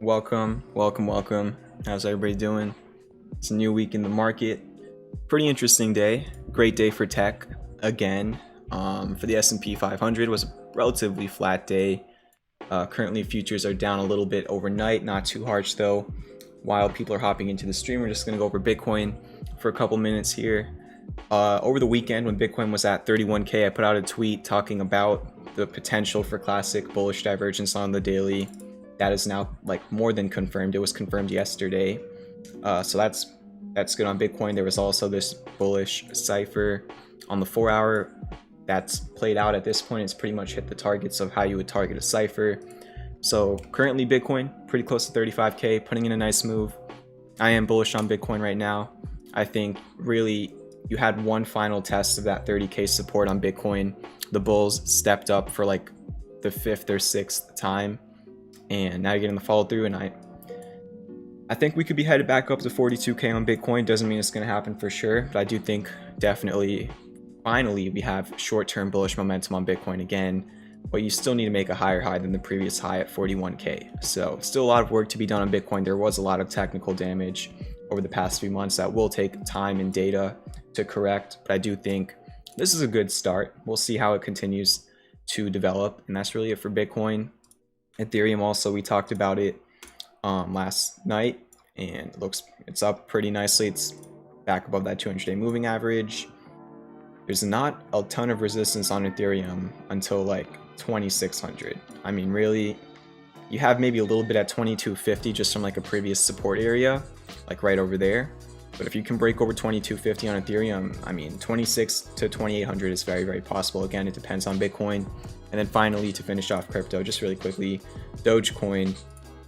Welcome. How's everybody doing? It's a new week in the market. Pretty interesting day. Great day for tech again. For the S&P 500 was a relatively flat day. Currently futures are down a little bit overnight, not too harsh though. While people are hopping into the stream, we're just going to go over Bitcoin for a couple minutes here. Over the weekend when Bitcoin was at 31K, I put out a tweet talking about the potential for classic bullish divergence on the daily. That is now like more than confirmed. It was confirmed yesterday. So that's good on Bitcoin. There was also this bullish cipher on the 4-hour that's played out at this point. It's pretty much hit the targets of how you would target a cipher. So currently Bitcoin pretty close to 35K, putting in a nice move. I am bullish on Bitcoin right now. I think really you had one final test of that 30K support on Bitcoin. The bulls stepped up for like the 5th or 6th time. And now you're getting the follow through, and I think we could be headed back up to 42K on Bitcoin. Doesn't mean it's going to happen for sure, but I do think definitely finally we have short-term bullish momentum on Bitcoin again, but you still need to make a higher high than the previous high at 41K. So still a lot of work to be done on Bitcoin. There was a lot of technical damage over the past few months that will take time and data to correct, but I do think this is a good start. We'll see how it continues to develop, and that's really it for Bitcoin. Ethereum also, we talked about it last night, and it's up pretty nicely. It's back above that 200-day moving average. There's not a ton of resistance on Ethereum until like 2600. I mean, really, you have maybe a little bit at 2250 just from like a previous support area, like right over there. But if you can break over 2250 on Ethereum, I mean, 26 to 2800 is very, very possible. Again, it depends on Bitcoin. And then finally, to finish off crypto, just really quickly, Dogecoin.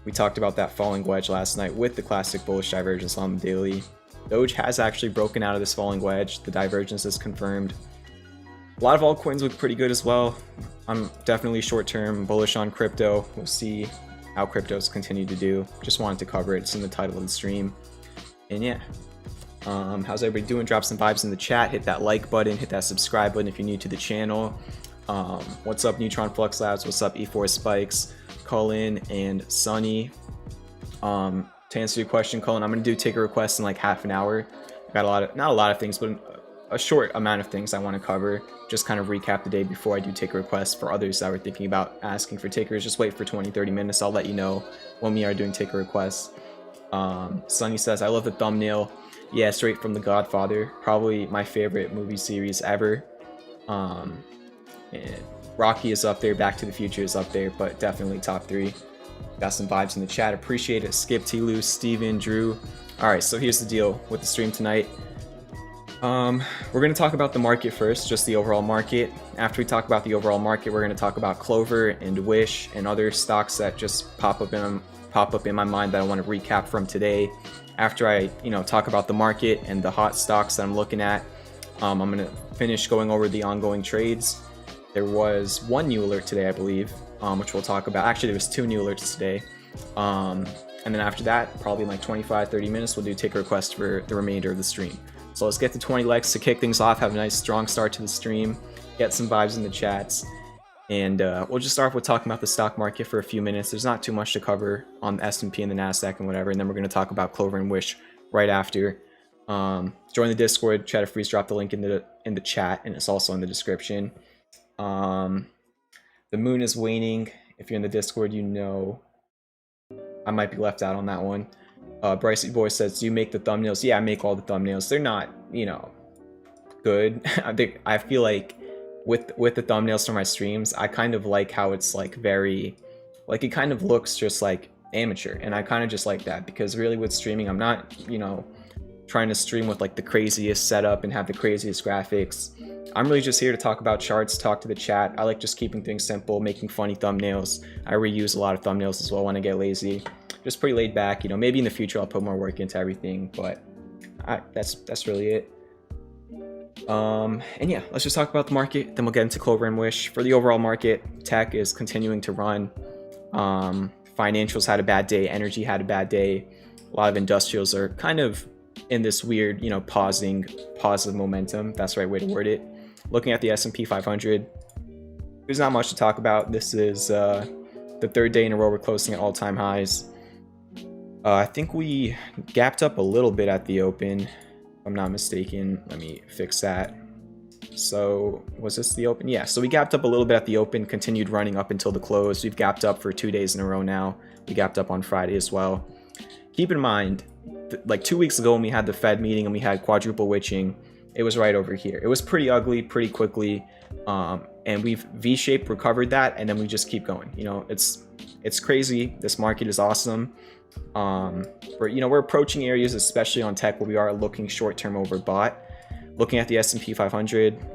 We talked about that falling wedge last night with the classic bullish divergence on the daily. Doge has actually broken out of this falling wedge. The divergence is confirmed. A lot of altcoins look pretty good as well. I'm definitely short-term bullish on crypto. We'll see how cryptos continue to do. Just wanted to cover it. It's in the title of the stream. And yeah. How's everybody doing? Drop some vibes in the chat. Hit that like button. Hit that subscribe button if you're new to the channel. What's up, Neutron Flux Labs? What's up, E4 Spikes, Cullen, and Sunny? To answer your question, Cullen, I'm going to do ticker requests in like half an hour. I've got not a lot of things, but a short amount of things I want to cover. Just kind of recap the day before I do ticker requests. For others that were thinking about asking for tickers, just wait for 20-30 minutes. I'll let you know when we are doing ticker requests. Sunny says, I love the thumbnail. Yeah, straight from The Godfather. Probably my favorite movie series ever. And Rocky is up there, Back to the Future is up there, but definitely top 3. Got some vibes in the chat, appreciate it. Skip, T-Lou, Steven, Drew. Alright, so here's the deal with the stream tonight. We're going to talk about the market first, just the overall market. After we talk about the overall market, we're going to talk about Clover and Wish and other stocks that just pop up in my mind that I want to recap from today. After I, talk about the market and the hot stocks that I'm looking at, I'm going to finish going over the ongoing trades. There was one new alert today, I believe, which we'll talk about. Actually, there was 2 new alerts today. And then after that, probably in like 25-30 minutes, we'll do ticker requests for the remainder of the stream. So let's get to 20 likes to kick things off, have a nice strong start to the stream, get some vibes in the chats, and we'll just start off with talking about the stock market for a few minutes. There's not too much to cover on the S&P and the NASDAQ and whatever, and then we're going to talk about Clover and Wish right after. Join the Discord, Chat Freeze, drop the link in the chat, and it's also in the description. The moon is waning. If you're in the Discord, I might be left out on that one. Brycey Boy says, do you make the thumbnails? Yeah, I make all the thumbnails. They're not, good. I feel like with the thumbnails for my streams, I kind of like how it's like it kind of looks just like amateur, and I kind of just like that, because really with streaming, I'm not, trying to stream with like the craziest setup and have the craziest graphics. I'm really just here to talk about charts, talk to the chat. I like just keeping things simple, making funny thumbnails. I reuse a lot of thumbnails as well when I get lazy. Just pretty laid back, maybe in the future I'll put more work into everything, but that's really it. And yeah, let's just talk about the market, then we'll get into Clover and Wish. For the overall market, tech is continuing to run. Financials had a bad day, energy had a bad day. A lot of industrials are kind of in this weird, positive momentum. That's the right way to word it. Looking at the S&P 500, there's not much to talk about. This is the 3rd day in a row we're closing at all-time highs. I think we gapped up a little bit at the open, if I'm not mistaken. Let me fix that. So was this the open? Yeah, so we gapped up a little bit at the open, continued running up until the close. We've gapped up for 2 days in a row now. We gapped up on Friday as well. Keep in mind, like 2 weeks ago when we had the Fed meeting and we had quadruple witching, it was right over here. It was pretty ugly, pretty quickly, and we've V-shaped recovered that, and then we just keep going. It's crazy. This market is awesome. We're approaching areas, especially on tech, where we are looking short-term overbought. Looking at the S&P 500,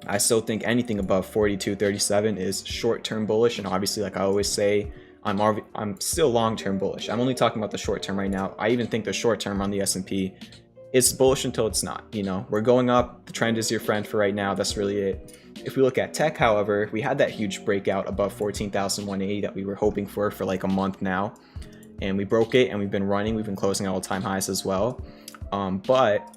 I still think anything above 42.37 is short-term bullish, and obviously, like I always say, I'm still long-term bullish. I'm only talking about the short-term right now. I even think the short-term on the S&P is bullish until it's not. We're going up. The trend is your friend for right now. That's really it. If we look at tech, however, we had that huge breakout above 14,180 that we were hoping for like a month now. And we broke it, and we've been running. We've been closing at all-time highs as well. But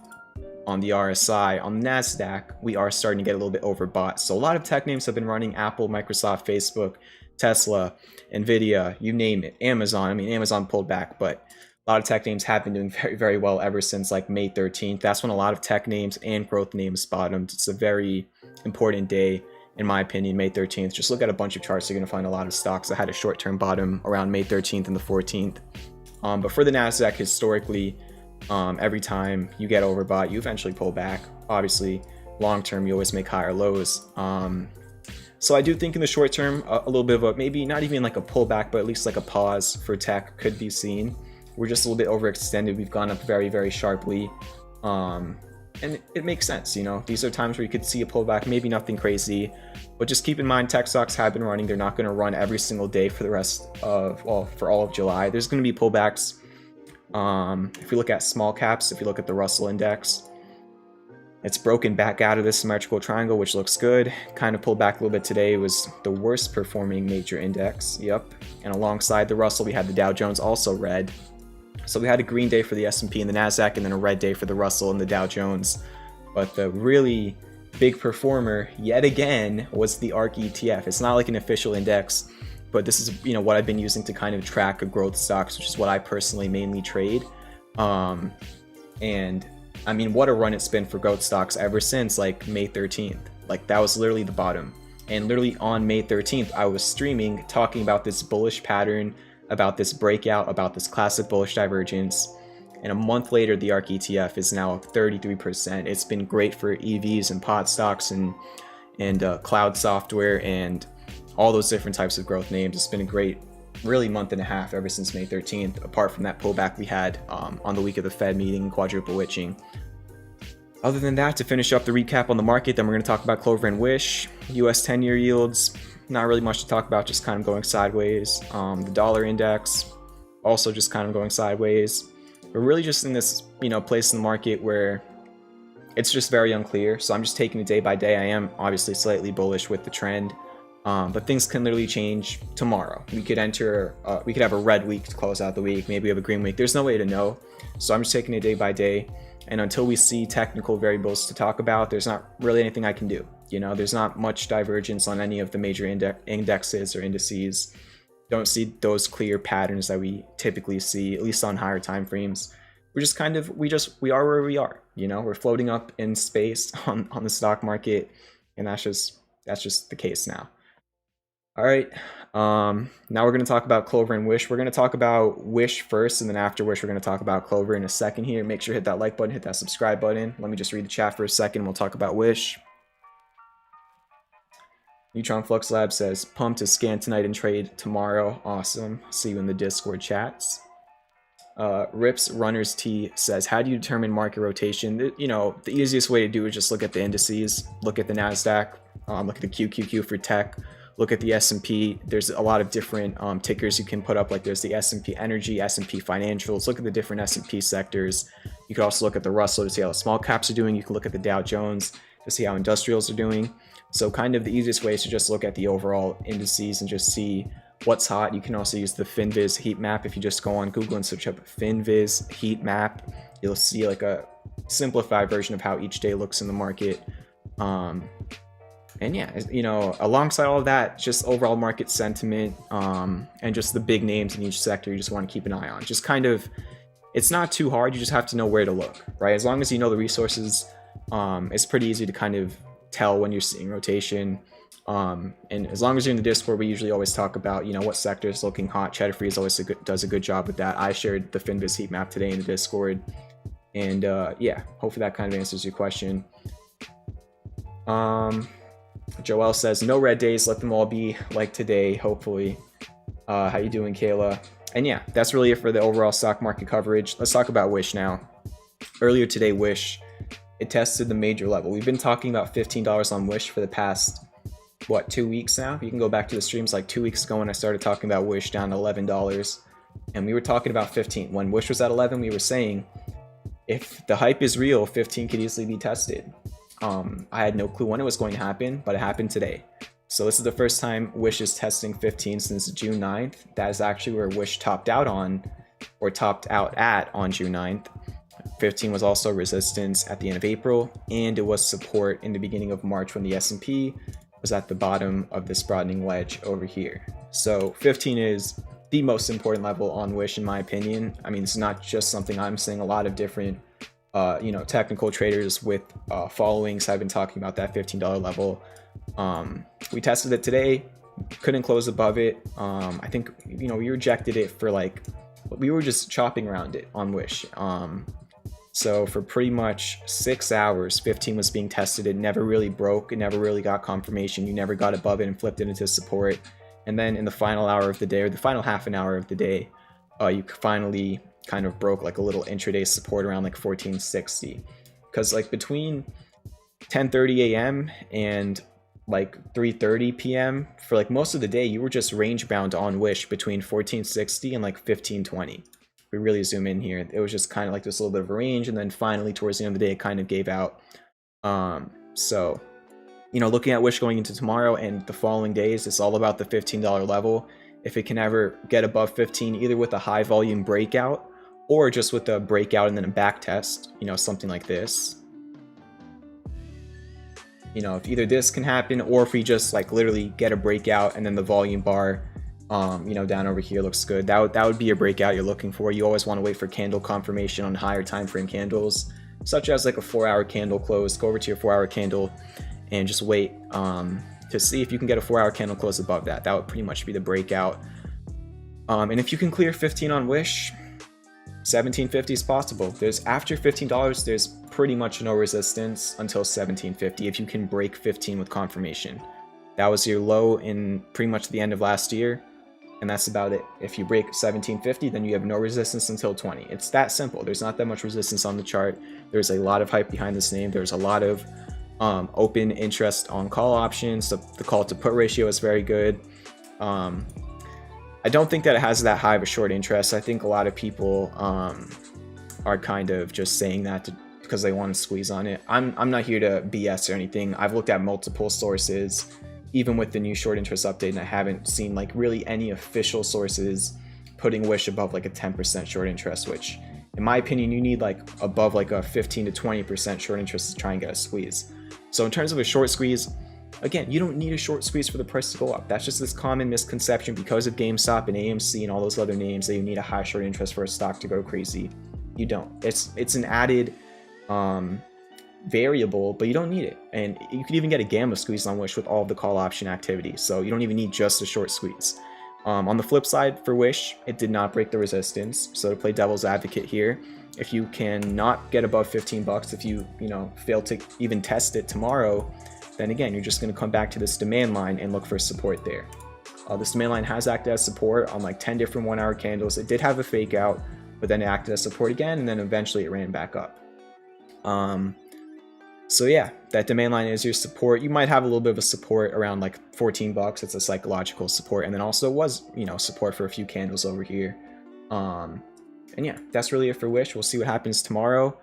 on the RSI, on the NASDAQ, we are starting to get a little bit overbought. So a lot of tech names have been running: Apple, Microsoft, Facebook, Tesla, Nvidia, you name it. Amazon. I mean, Amazon pulled back, but a lot of tech names have been doing very, very well ever since like May 13th. That's when a lot of tech names and growth names bottomed. It's a very important day, in my opinion, May 13th. Just look at a bunch of charts. You're going to find a lot of stocks that had a short-term bottom around May 13th and the 14th. But for the NASDAQ, historically, every time you get overbought, you eventually pull back. Obviously, long-term, you always make higher lows. So I do think in the short term, a little bit of a, maybe not even like a pullback, but at least like a pause for tech could be seen. We're just a little bit overextended. We've gone up very, very sharply. And it makes sense, These are times where you could see a pullback, maybe nothing crazy, but just keep in mind tech stocks have been running. They're not going to run every single day for the rest of, for all of July. There's going to be pullbacks. If you look at small caps, if you look at the Russell index, it's broken back out of this symmetrical triangle, which looks good. Kind of pulled back a little bit today. It was the worst performing major index. Yep. And alongside the Russell, we had the Dow Jones also red. So we had a green day for the S&P and the NASDAQ, and then a red day for the Russell and the Dow Jones. But the really big performer, yet again, was the ARK ETF. It's not like an official index, but this is what I've been using to kind of track growth stocks, which is what I personally mainly trade. And I mean, what a run it's been for growth stocks ever since like May 13th. Like that was literally the bottom. And literally on May 13th, I was streaming talking about this bullish pattern about this breakout, about this classic bullish divergence. And a month later, the ARK ETF is now up 33%. It's been great for EVs and pot stocks and cloud software and all those different types of growth names. It's been a great, really, month and a half ever since May 13th, apart from that pullback we had on the week of the Fed meeting, quadruple witching. Other than that, to finish up the recap on the market, then we're going to talk about Clover and Wish. US 10-year yields, not really much to talk about, just kind of going sideways. The dollar index, also just kind of going sideways. We're really just in this, place in the market where it's just very unclear. So I'm just taking it day by day. I am obviously slightly bullish with the trend, but things can literally change tomorrow. We could have a red week to close out the week. Maybe we have a green week. There's no way to know. So I'm just taking it day by day. And until we see technical variables to talk about, there's not really anything I can do. There's not much divergence on any of the major indexes or indices. Don't see those clear patterns that we typically see, at least on higher time frames. We're just we are where we are. We're floating up in space on the stock market, and that's just the case now. All right, now we're going to talk about Clover and Wish. We're going to talk about Wish first, and then after Wish, we're going to talk about Clover in a second here. Make sure to hit that like button, hit that subscribe button. Let me just read the chat for a second, and we'll talk about Wish. Neutron Flux Lab says, pumped to scan tonight and trade tomorrow. Awesome. See you in the Discord chats. Rips Runners T says, how do you determine market rotation? The easiest way to do is just look at the indices, look at the NASDAQ, look at the QQQ for tech, look at the S&P. There's a lot of different tickers you can put up, like there's the S&P Energy, S&P Financials. Look at the different S&P sectors. You can also look at the Russell to see how the small caps are doing. You can look at the Dow Jones to see how industrials are doing. So kind of the easiest way is to just look at the overall indices and just see what's hot. You can also use the FinViz heat map. If you just go on Google and search up FinViz heat map, you'll see like a simplified version of how each day looks in the market. And yeah, alongside all of that, just overall market sentiment and just the big names in each sector you just want to keep an eye on. Just kind of, it's not too hard. You just have to know where to look, right? As long as you know the resources, it's pretty easy to kind of tell when you're seeing rotation. And as long as you're in the Discord, we usually always talk about, what sector is looking hot. Cheddar Freeze always does a good job with that. I shared the FinViz heat map today in the Discord. And yeah, hopefully that kind of answers your question. Joel says, no red days, let them all be like today, hopefully. How you doing, Kayla? And yeah, that's really it for the overall stock market coverage. Let's talk about Wish now. Earlier today, Wish, it tested the major level. We've been talking about $15 on Wish for the past, 2 weeks now? You can go back to the streams like 2 weeks ago when I started talking about Wish down to $11. And we were talking about 15. When Wish was at 11, we were saying, if the hype is real, 15 could easily be tested. I had no clue when it was going to happen, but it happened today. So this is the first time Wish is testing 15 since June 9th. That is actually where Wish topped out at on June 9th. 15 was also resistance at the end of April, and it was support in the beginning of March when the S&P was at the bottom of this broadening wedge over here. So 15 is the most important level on Wish, in my opinion. I mean, it's not just something I'm saying. A lot of different technical traders with followings have been talking about that $15 level. We tested it today, couldn't close above it. I think we rejected it for we were just chopping around it on Wish. So for pretty much 6 hours, 15 was being tested. It never really broke. It never really got confirmation. You never got above it and flipped it into support. And then in the final hour of the day, or the final half an hour of the day, you finally kind of broke like a little intraday support around like 1460. Because between 10:30 a.m. and 3:30 p.m. for most of the day, you were just range bound on Wish between 1460 and 1520. We really zoom in here, it was just kind of this little bit of a range, and then finally towards the end of the day it kind of gave out. So looking at Wish going into tomorrow and the following days, it's all about the $15 level. If it can ever get above 15, either with a high volume breakout or just with a breakout and then a back test, something like this, if either this can happen, or if we just literally get a breakout and then the volume bar down over here looks good, that would be a breakout you're looking for. You always want to wait for candle confirmation on higher time frame candles, such as a 4-hour candle close. Go over to your 4-hour candle and just wait to see if you can get a 4-hour candle close above that. That would pretty much be the breakout. And if you can clear 15 on Wish, 1750 is possible. There's after $15, there's pretty much no resistance until 1750 if you can break 15 with confirmation. That was your low in pretty much the end of last year, and that's about it. If you break 1750, then you have no resistance until 20. It's that simple. There's not that much resistance on the chart. There's a lot of hype behind this name. There's a lot of open interest on call options. The call to put ratio is very good. I don't think that it has that high of a short interest. I think a lot of people are kind of just saying that because they want to squeeze on it. I'm not here to BS or anything. I've looked at multiple sources, even with the new short interest update, and I haven't seen like really any official sources putting Wish above like a 10% short interest, which in my opinion, you need like above like a 15 to 20% short interest to try and get a squeeze. So in terms of a short squeeze, again, you don't need a short squeeze for the price to go up. That's just this common misconception because of GameStop and AMC and all those other names that you need a high short interest for a stock to go crazy. You don't. It's an added variable, but you don't need it. And you could even get a gamma squeeze on Wish with all of the call option activity. So you don't even need just a short squeeze. On the flip side for Wish, it did not break the resistance. So to play devil's advocate here, if you cannot get above 15 bucks, if you fail to even test it tomorrow, then again, you're just going to come back to this demand line and look for support there. This demand line has acted as support on like 10 different 1 hour candles. It did have a fake out, but then it acted as support again, and then eventually it ran back up. So yeah, that demand line is your support. You might have a little bit of a support around like 14 bucks. It's a psychological support, and then also was support for a few candles over here. And yeah, that's really it for Wish. We'll see what happens tomorrow,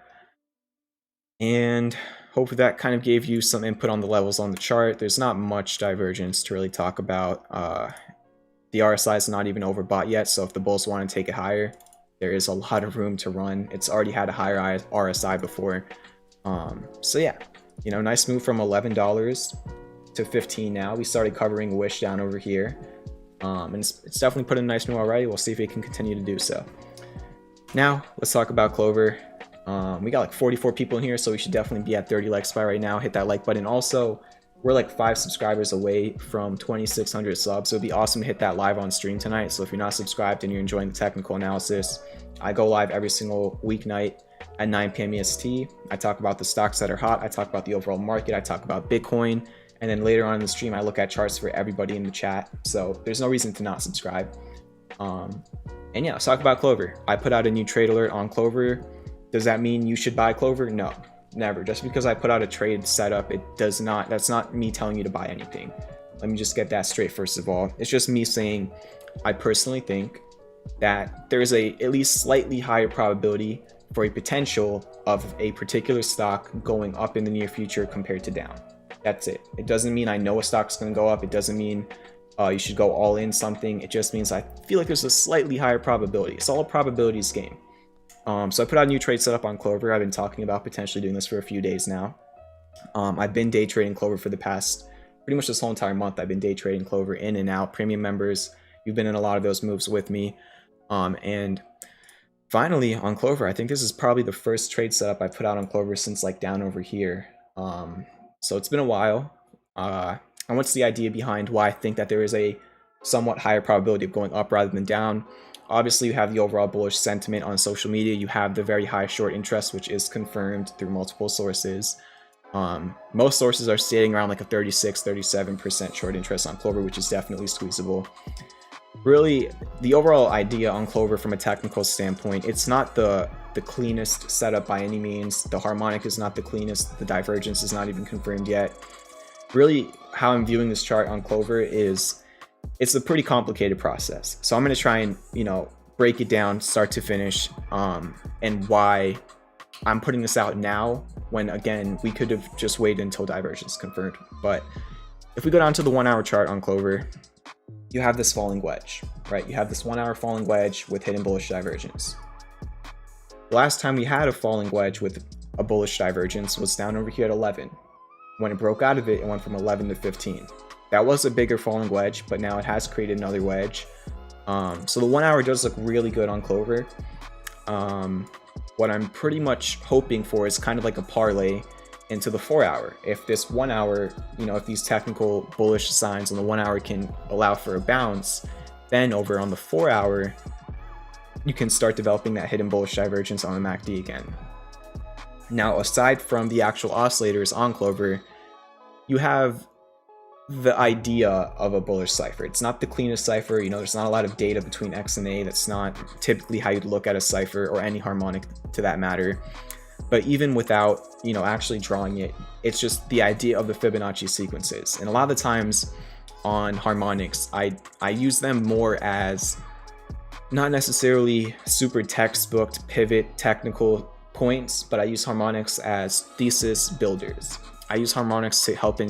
and hopefully that kind of gave you some input on the levels on the chart. There's not much divergence to really talk about. The RSI is not even overbought yet, so if the bulls want to take it higher, there is a lot of room to run. It's already had a higher RSI before. So yeah, nice move from $11 to 15 now. We started covering Wish down over here. And it's definitely put in a nice move already. We'll see if it can continue to do so. Now, let's talk about Clover. We got like 44 people in here, so we should definitely be at 30 likes by right now. Hit that like button. Also, we're like 5 subscribers away from 2,600 subs, so it'd be awesome to hit that live on stream tonight. So if you're not subscribed and you're enjoying the technical analysis, I go live every single weeknight at 9 p.m. EST. I talk about the stocks that are hot. I talk about the overall market. I talk about Bitcoin. And then later on in the stream, I look at charts for everybody in the chat. So there's no reason to not subscribe. And yeah, let's talk about Clover. I put out a new trade alert on Clover. Does that mean you should buy Clover? No, never. Just because I put out a trade setup, that's not me telling you to buy anything. Let me just get that straight first of all. It's just me saying, I personally think that there is at least slightly higher probability for a potential of a particular stock going up in the near future compared to down. That's it. It doesn't mean I know a stock's going to go up. It doesn't mean you should go all in something. It just means I feel like there's a slightly higher probability. It's all a probabilities game. So I put out a new trade setup on Clover. I've been talking about potentially doing this for a few days now. I've been day trading Clover for the past, pretty much this whole entire month. I've been day trading Clover in and out. Premium members, you've been in a lot of those moves with me. And finally on Clover, I think this is probably the first trade setup I put out on Clover since like down over here. So it's been a while. And what's the idea behind why I think that there is a somewhat higher probability of going up rather than down? Obviously, you have the overall bullish sentiment on social media. You have the very high short interest, which is confirmed through multiple sources. Most sources are stating around like a 36-37% short interest on Clover, which is definitely squeezable. Really, the overall idea on Clover from a technical standpoint, it's not the cleanest setup by any means. The harmonic is not the cleanest. The divergence is not even confirmed yet. Really, how I'm viewing this chart on Clover is it's a pretty complicated process. So I'm going to try and, break it down start to finish, and why I'm putting this out now when, again, we could have just waited until divergence confirmed. But if we go down to the 1 hour chart on Clover, you have this falling wedge, right? You have this 1 hour falling wedge with hidden bullish divergence. The last time we had a falling wedge with a bullish divergence was down over here at 11. When it broke out of it, it went from 11 to 15. That was a bigger falling wedge, but now it has created another wedge. So the 1 hour does look really good on Clover. What I'm pretty much hoping for is kind of like a parlay into the 4 hour. If this 1 hour, if these technical bullish signs on the 1 hour can allow for a bounce, Then over on the 4-hour, you can start developing that hidden bullish divergence on the MACD again. Now, aside from the actual oscillators on Clover, you have the idea of a bullish cipher. It's not the cleanest cipher, you know, there's not a lot of data between X and A. That's not typically how you'd look at a cipher, or any harmonic to that matter. But even without, you know, actually drawing it, it's just the idea of the Fibonacci sequences. And a lot of the times on harmonics, I use them more as not necessarily super textbook pivot technical points, but I use harmonics as thesis builders. I use harmonics to help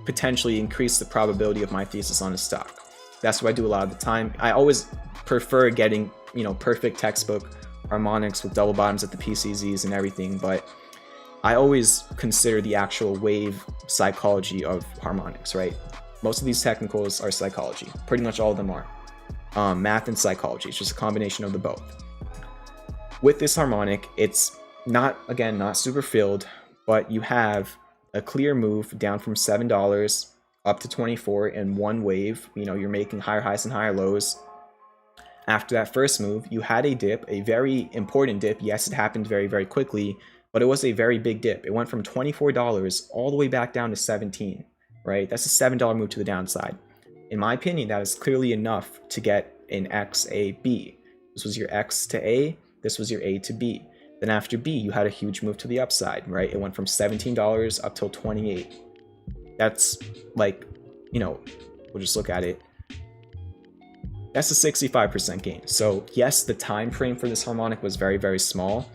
potentially increase the probability of my thesis on a stock. That's what I do a lot of the time. I always prefer getting, you know, perfect textbook harmonics with double bottoms at the PCZs and everything, but I always consider the actual wave psychology of harmonics, right? Most of these technicals are psychology. Pretty much all of them are. Math and psychology. It's just a combination of the both. With this harmonic, it's not super filled, but you have a clear move down from $7 up to 24 in one wave. You know, you're making higher highs and higher lows. After that first move, you had a dip, a very important dip. Yes, it happened very, very quickly, but it was a very big dip. It went from $24 all the way back down to 17, right? That's a $7 move to the downside. In my opinion, that is clearly enough to get an XAB. This was your X to A, this was your A to B. Then after B, you had a huge move to the upside, right? It went from $17 up till 28. That's like, you know, we'll just look at it. That's a 65% gain. So yes, the time frame for this harmonic was very, very small,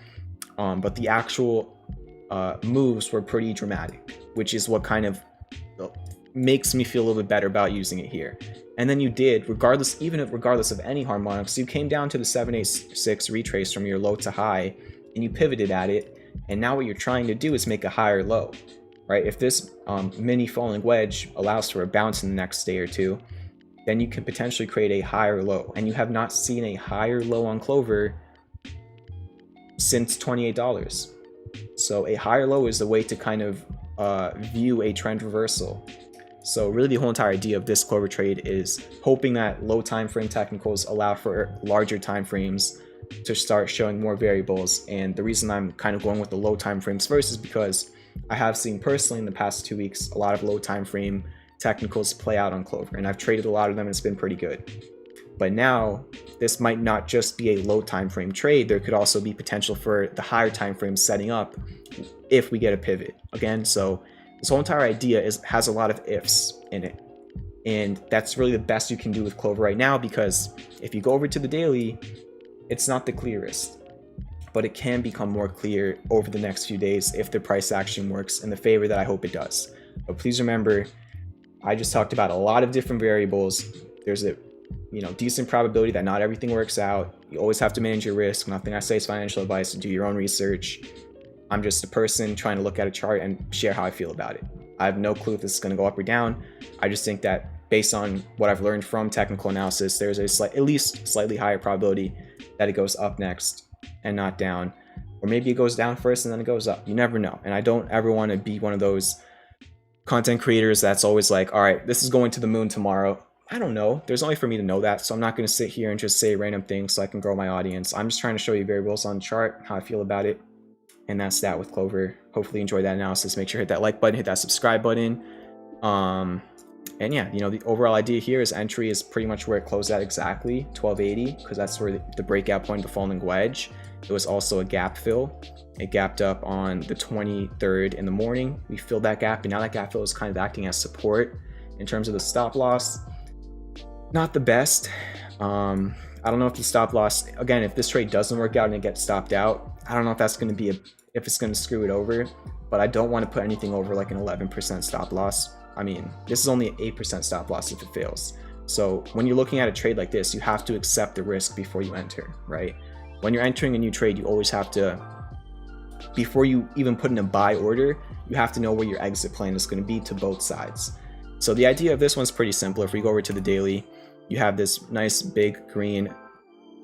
but the actual moves were pretty dramatic, which is what kind of makes me feel a little bit better about using it here. And then you did, regardless of any harmonics, you came down to the 786 retrace from your low to high, and you pivoted at it. And now what you're trying to do is make a higher low, right? If this mini falling wedge allows for a bounce in the next day or two, then you can potentially create a higher low. And you have not seen a higher low on Clover since $28. So a higher low is the way to kind of view a trend reversal. So really the whole entire idea of this Clover trade is hoping that low time frame technicals allow for larger time frames to start showing more variables. And the reason I'm kind of going with the low time frames first is because I have seen personally in the past 2 weeks a lot of low time frame technicals play out on Clover, and I've traded a lot of them and it's been pretty good. But now this might not just be a low time frame trade, there could also be potential for the higher time frames setting up if we get a pivot again. So this whole entire idea has a lot of ifs in it, and that's really the best you can do with Clover right now, because if you go over to the daily, it's not the clearest, but it can become more clear over the next few days if the price action works in the favor that I hope it does. But please remember, I just talked about a lot of different variables. There's a decent probability that not everything works out. You always have to manage your risk. Nothing I say is financial advice. Do your own research. I'm just a person trying to look at a chart and share how I feel about it. I have no clue if this is going to go up or down. I just think that based on what I've learned from technical analysis, there's at least slightly higher probability that it goes up next and not down. Or maybe it goes down first and then it goes up. You never know. And I don't ever want to be one of those content creators that's always like, all right, this is going to the moon tomorrow. I don't know. There's only for me to know that. So I'm not going to sit here and just say random things so I can grow my audience. I'm just trying to show you variables on the chart, how I feel about it. And that's that with Clover. Hopefully you enjoyed that analysis. Make sure to hit that like button, hit that subscribe button. And yeah, the overall idea here is entry is pretty much where it closed at exactly, 1280, because that's where the breakout point of the falling wedge. It was also a gap fill. It gapped up on the 23rd in the morning. We filled that gap, and now that gap fill is kind of acting as support. In terms of the stop loss, not the best. I don't know if the stop loss, again, if this trade doesn't work out and it gets stopped out, I don't know if that's going to be if it's going to screw it over, but I don't want to put anything over like an 11% stop loss. I mean, this is only an 8% stop loss if it fails. So when you're looking at a trade like this, you have to accept the risk before you enter, right? When you're entering a new trade, you always have to, before you even put in a buy order, you have to know where your exit plan is going to be to both sides. So the idea of this one's pretty simple. If we go over to the daily, you have this nice big green,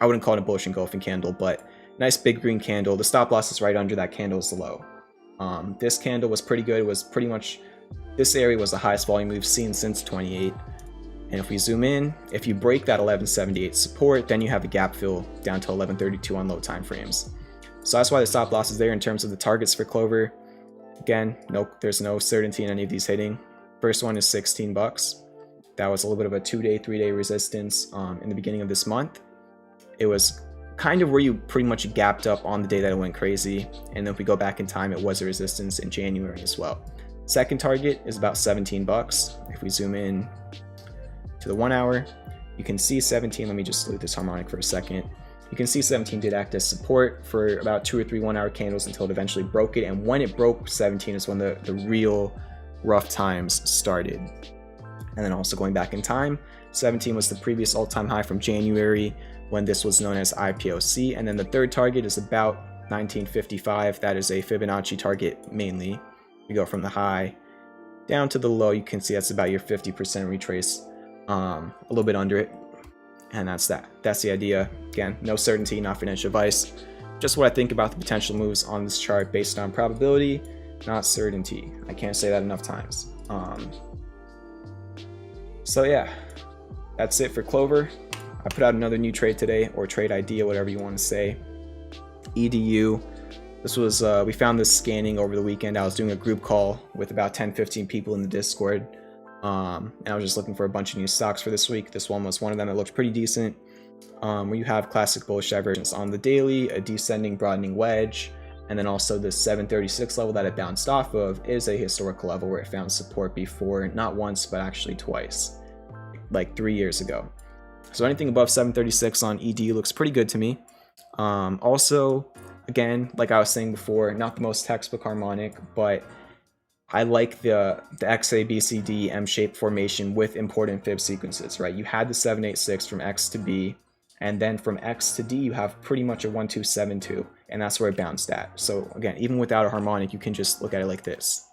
I wouldn't call it a bullish engulfing candle, but nice big green candle. The stop loss is right under that candle is the low. This candle was pretty good. It was pretty much, this area was the highest volume we've seen since 28. And if we zoom in, if you break that 1178 support, then you have a gap fill down to 1132 on low time frames. So that's why the stop loss is there. In terms of the targets for Clover, again, there's no certainty in any of these hitting. First one is 16 bucks. That was a little bit of a 2-day, 3-day resistance in the beginning of this month. It was kind of where you pretty much gapped up on the day that it went crazy. And then if we go back in time, it was a resistance in January as well. Second target is about 17 bucks. If we zoom in to the 1 hour, you can see 17. Let me just loot this harmonic for a second. You can see 17 did act as support for about 2 or 3 1-hour candles until it eventually broke it. And when it broke 17 is when the real rough times started. And then also going back in time, 17 was the previous all-time high from January when this was known as IPOC. And then the third target is about 1955. That is a Fibonacci target mainly. We go from the high down to the low. You can see that's about your 50% retrace, a little bit under it. And that's that. That's the idea. Again, no certainty, not financial advice. Just what I think about the potential moves on this chart based on probability, not certainty. I can't say that enough times. So yeah, that's it for Clover. I put out another new trade today, or trade idea, whatever you want to say. EDU. This was, we found this scanning over the weekend. I was doing a group call with about 10-15 people in the Discord. And I was just looking for a bunch of new stocks for this week. This one was one of them that looked pretty decent. Where you have classic bullish divergence on the daily, a descending broadening wedge, and then also the 736 level that it bounced off of is a historical level where it found support before, not once, but actually twice, like 3 years ago. So anything above 736 on ED looks pretty good to me. Also, again, like I was saying before, not the most textbook harmonic, but I like the XABCD M-shaped formation with important fib sequences, right? You had the 786 from X to B, and then from X to D, you have pretty much a 1272, and that's where it bounced at. So again, even without a harmonic, you can just look at it like this,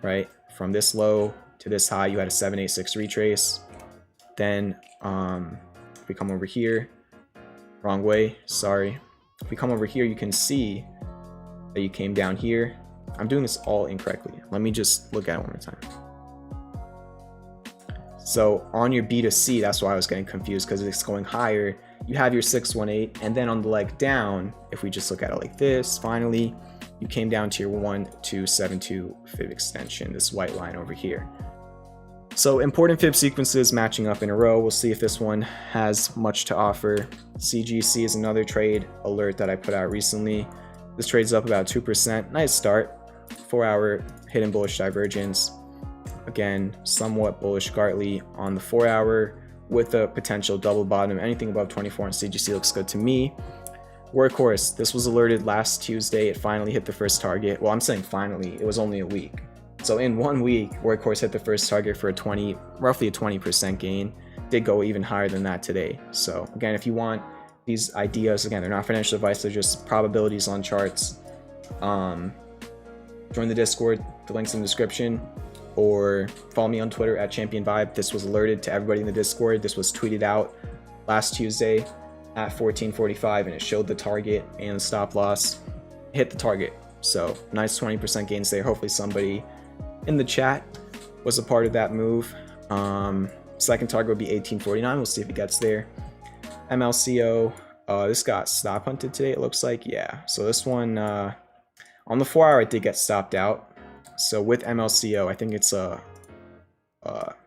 right? From this low to this high, you had a 786 retrace. Then if we come over here, wrong way, sorry. If we come over here, you can see that you came down here. I'm doing this all incorrectly. Let me just look at it one more time. So on your B to C, that's why I was getting confused, because it's going higher. You have your 618, and then on the leg down, if we just look at it like this, finally, you came down to your 1272 fib extension, this white line over here. So important fib sequences matching up in a row. We'll see if this one has much to offer. CGC is another trade alert that I put out recently. This trade's up about 2%. Nice start. 4-hour hidden bullish divergence. Again, somewhat bullish Gartley on the 4-hour with a potential double bottom. Anything above 24 on CGC looks good to me. Workhorse, this was alerted last Tuesday. It finally hit the first target. Well, I'm saying finally, it was only a week. So in 1 week, Workhorse hit the first target for roughly a 20% gain. Did go even higher than that today. So again, if you want these ideas, again, they're not financial advice, they're just probabilities on charts. Join the Discord, the link's in the description, or follow me on Twitter at ChampionVibe. This was alerted to everybody in the Discord. This was tweeted out last Tuesday at 14:45, and it showed the target and the stop loss. Hit the target. So nice 20% gains there. Hopefully somebody in the chat was a part of that move. Second target would be 1849. We'll see if it gets there. MLCO, this got stop hunted today, it looks like. Yeah, so this one on the 4-hour it did get stopped out. So with MLCO, I think it's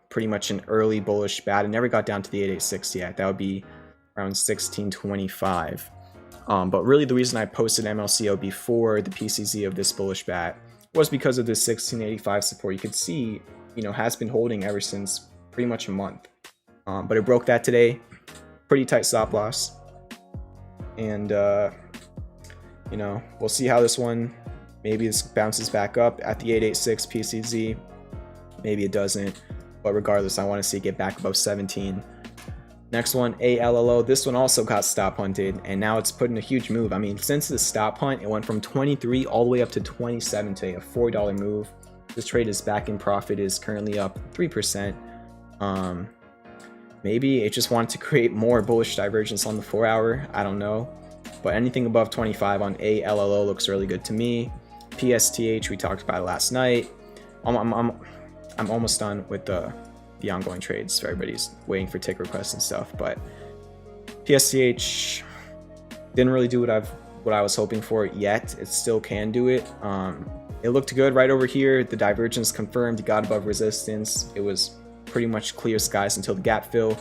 pretty much an early bullish bat. It never got down to the 886 yet. That would be around 1625. But really the reason I posted MLCO before the PCZ of this bullish bat was because of this 1685 support. You could see, you know, has been holding ever since pretty much a month. But it broke that today. Pretty tight stop loss. And, you know, we'll see how this one, maybe this bounces back up at the 886 PCZ. Maybe it doesn't. But regardless, I want to see it get back above 17. Next one, ALLO. This one also got stop hunted, and now it's put in a huge move. I mean, since the stop hunt, it went from 23 all the way up to 27 today, a $4 move. This trade is back in profit, is currently up 3%. Maybe it just wanted to create more bullish divergence on the 4-hour. I don't know. But anything above 25 on ALLO looks really good to me. PSTH, we talked about it last night. I'm almost done with the the ongoing trades. Everybody's waiting for tick requests and stuff, but PSTH didn't really do what I was hoping for yet. It still can do it. It looked good right over here. The divergence confirmed. It got above resistance. It was pretty much clear skies until the gap fill,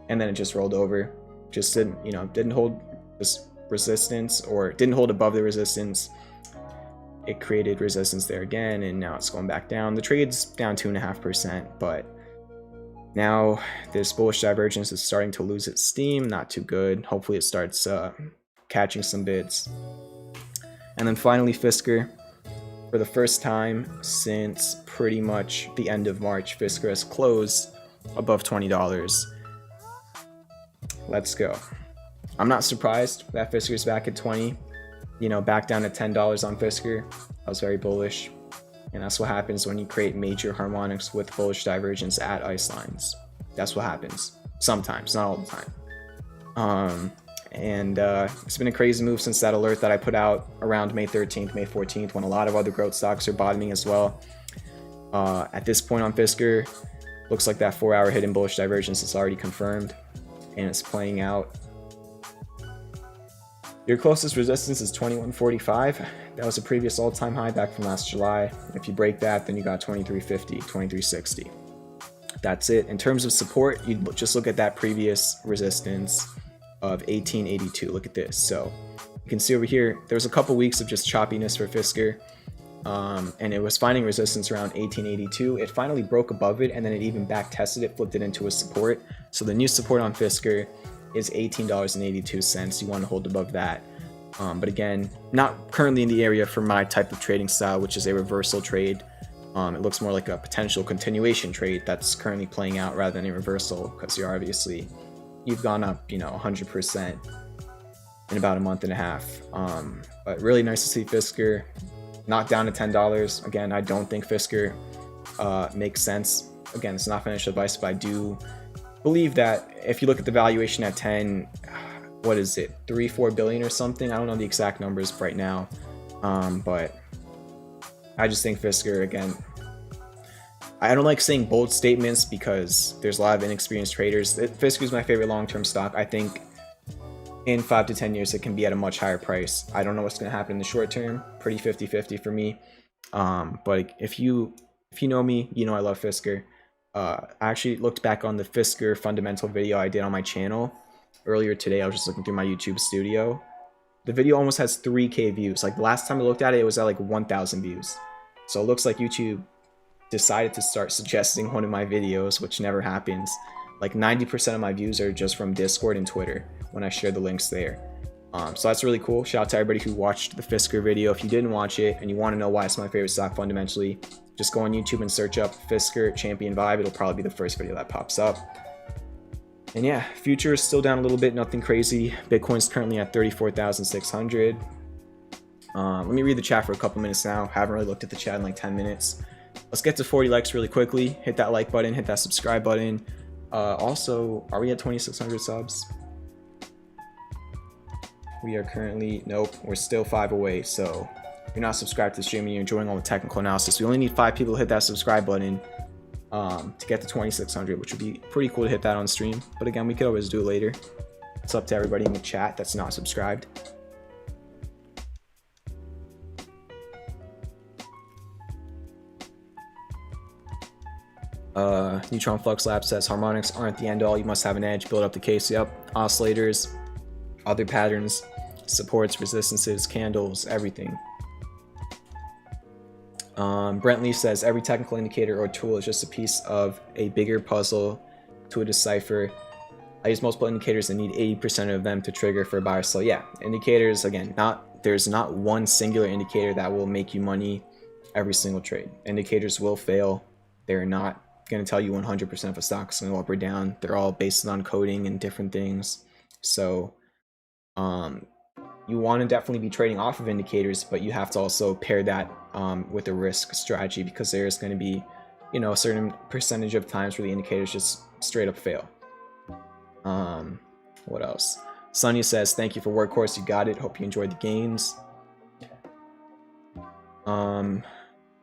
and then it just rolled over. Just didn't hold this resistance, or didn't hold above the resistance. It created resistance there again, and now it's going back down. The trade's down 2.5%, but now this bullish divergence is starting to lose its steam. Not too good. Hopefully it starts catching some bids. And then finally Fisker. For the first time since pretty much the end of March, Fisker has closed above $20. Let's go. I'm not surprised that Fisker's back at 20. Back down at $10 on Fisker. I was very bullish. And that's what happens when you create major harmonics with bullish divergence at ice lines. That's what happens. Sometimes, not all the time. It's been a crazy move since that alert that I put out around May 13th, May 14th, when a lot of other growth stocks are bottoming as well. At this point on Fisker, looks like that 4-hour hidden bullish divergence is already confirmed, and it's playing out. Your closest resistance is 2145. That was a previous all-time high back from last July. If you break that, then you got 2350, 2360. That's it. In terms of support, you just look at that previous resistance of 1882. Look at this. So you can see over here, there was a couple weeks of just choppiness for Fisker, and it was finding resistance around 1882. It finally broke above it, and then it even back tested it, flipped it into a support. So the new support on Fisker is $18.82. You want to hold above that. But again, not currently in the area for my type of trading style, which is a reversal trade. It looks more like a potential continuation trade that's currently playing out rather than a reversal, because you've gone up 100% in about a month and a half. But really nice to see Fisker not down to $10. Again, I don't think Fisker makes sense. Again, it's not financial advice, but I do believe that if you look at the valuation at 10, what is it, 3-4 billion or something? I don't know the exact numbers right now, but I just think Fisker, again, I don't like saying bold statements because there's a lot of inexperienced traders. Fisker is my favorite long-term stock. I think in 5 to 10 years it can be at a much higher price. I don't know what's going to happen in the short term. Pretty 50-50 for me. But if you know me, you know I love Fisker. I actually looked back on the Fisker fundamental video I did on my channel earlier today. I was just looking through my YouTube studio. The video almost has 3K views. Like the last time I looked at it, it was at like 1,000 views. So it looks like YouTube decided to start suggesting one of my videos, which never happens. Like 90% of my views are just from Discord and Twitter when I share the links there. So that's really cool. Shout out to everybody who watched the Fisker video. If you didn't watch it and you want to know why it's my favorite stock fundamentally, just go on YouTube and search up Fisker Champion Vibe. It'll probably be the first video that pops up. And yeah, future is still down a little bit, nothing crazy. Bitcoin's currently at 34,600. Let me read the chat for a couple minutes now. Haven't really looked at the chat in like 10 minutes. Let's get to 40 likes really quickly. Hit that like button, hit that subscribe button. Also, are we at 2,600 subs? We are currently, nope, we're still 5 away. So if you're not subscribed to the stream and you're enjoying all the technical analysis, we only need 5 people to hit that subscribe button to get to 2,600, which would be pretty cool to hit that on stream. But again, we could always do it later. It's up to everybody in the chat that's not subscribed. Neutron Flux Lab says harmonics aren't the end all. You must have an edge. Build up the case. Yep. Oscillators, other patterns, supports, resistances, candles, everything. Brent Lee says every technical indicator or tool is just a piece of a bigger puzzle to decipher. I use multiple indicators and need 80% of them to trigger for a buyer. So yeah, indicators, again, there's not one singular indicator that will make you money every single trade. Indicators will fail. They're not going to tell you 100% if a stock's going to go up or down. They're all based on coding and different things. So you want to definitely be trading off of indicators, but you have to also pair that with a risk strategy, because there's going to be, a certain percentage of times where the indicators just straight up fail. What else? Sonia says, thank you for Workhorse. You got it. Hope you enjoyed the games.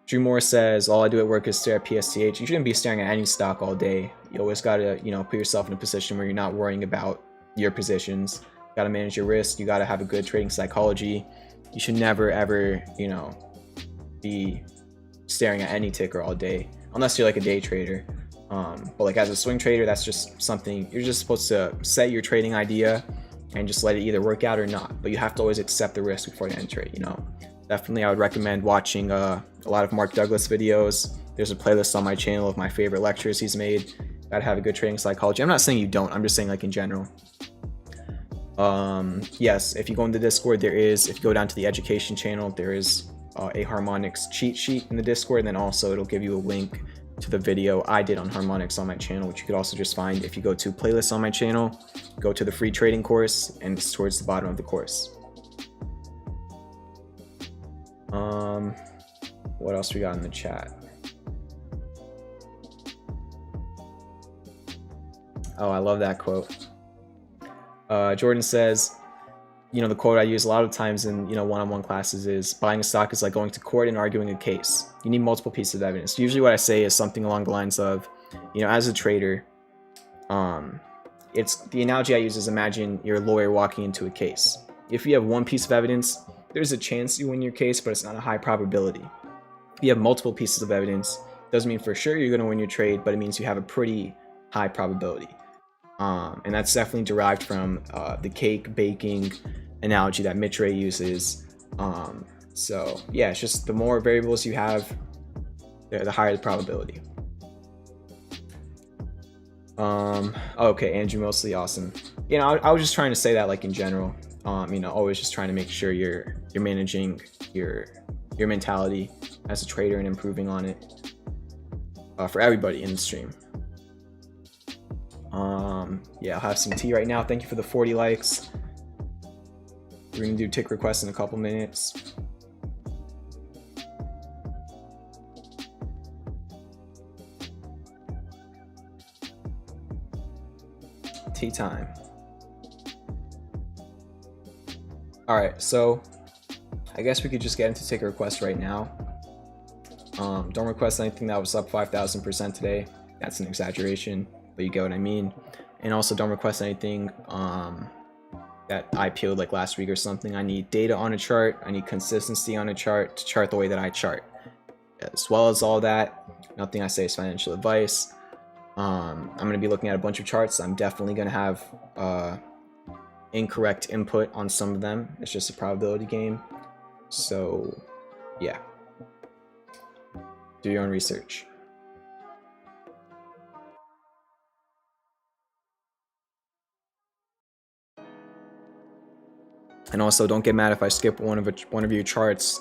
Drew Moore says, all I do at work is stare at PSTH. You shouldn't be staring at any stock all day. You always got to, put yourself in a position where you're not worrying about your positions. You got to manage your risk. You got to have a good trading psychology. You should never, ever, be staring at any ticker all day, unless you're like a day trader. But like as a swing trader, that's just something you're just supposed to set your trading idea and just let it either work out or not. But you have to always accept the risk before you enter it, Definitely, I would recommend watching a lot of Mark Douglas videos. There's a playlist on my channel of my favorite lectures he's made. Gotta have a good trading psychology. I'm not saying you don't. I'm just saying like in general. Yes, if you go into Discord, if you go down to the education channel, there is a harmonics cheat sheet in the Discord, and then also it'll give you a link to the video I did on harmonics on my channel, which you could also just find if you go to playlists on my channel, go to the free trading course, and it's towards the bottom of the course. What else we got in the chat? Oh, I love that quote. Jordan says, the quote I use a lot of times in, one-on-one classes is, buying a stock is like going to court and arguing a case. You need multiple pieces of evidence. Usually what I say is something along the lines of, as a trader, it's the analogy I use is, imagine you're a lawyer walking into a case. If you have one piece of evidence, there's a chance you win your case, but it's not a high probability. If you have multiple pieces of evidence, doesn't mean for sure you're going to win your trade, but it means you have a pretty high probability. And that's definitely derived from the cake baking analogy that Mitch Ray uses. So yeah, it's just the more variables you have, the higher the probability. Okay, Andrew Mostly, awesome. I was just trying to say that like in general. Always just trying to make sure you're managing your mentality as a trader and improving on it for everybody in the stream. Yeah, I'll have some tea right now. Thank you for the 40 likes. We're gonna do tick requests in a couple minutes. Tea time. All right, so I guess we could just get into ticker requests right now. Don't request anything that was up 5,000% today. That's an exaggeration, but you get what I mean. And also don't request anything that IPO'd like last week or something. I need data on a chart. I need consistency on a chart to chart the way that I chart. As well as all that, nothing I say is financial advice. I'm going to be looking at a bunch of charts. I'm definitely going to have incorrect input on some of them. It's just a probability game. So yeah, do your own research. And also, don't get mad if I skip one of your charts.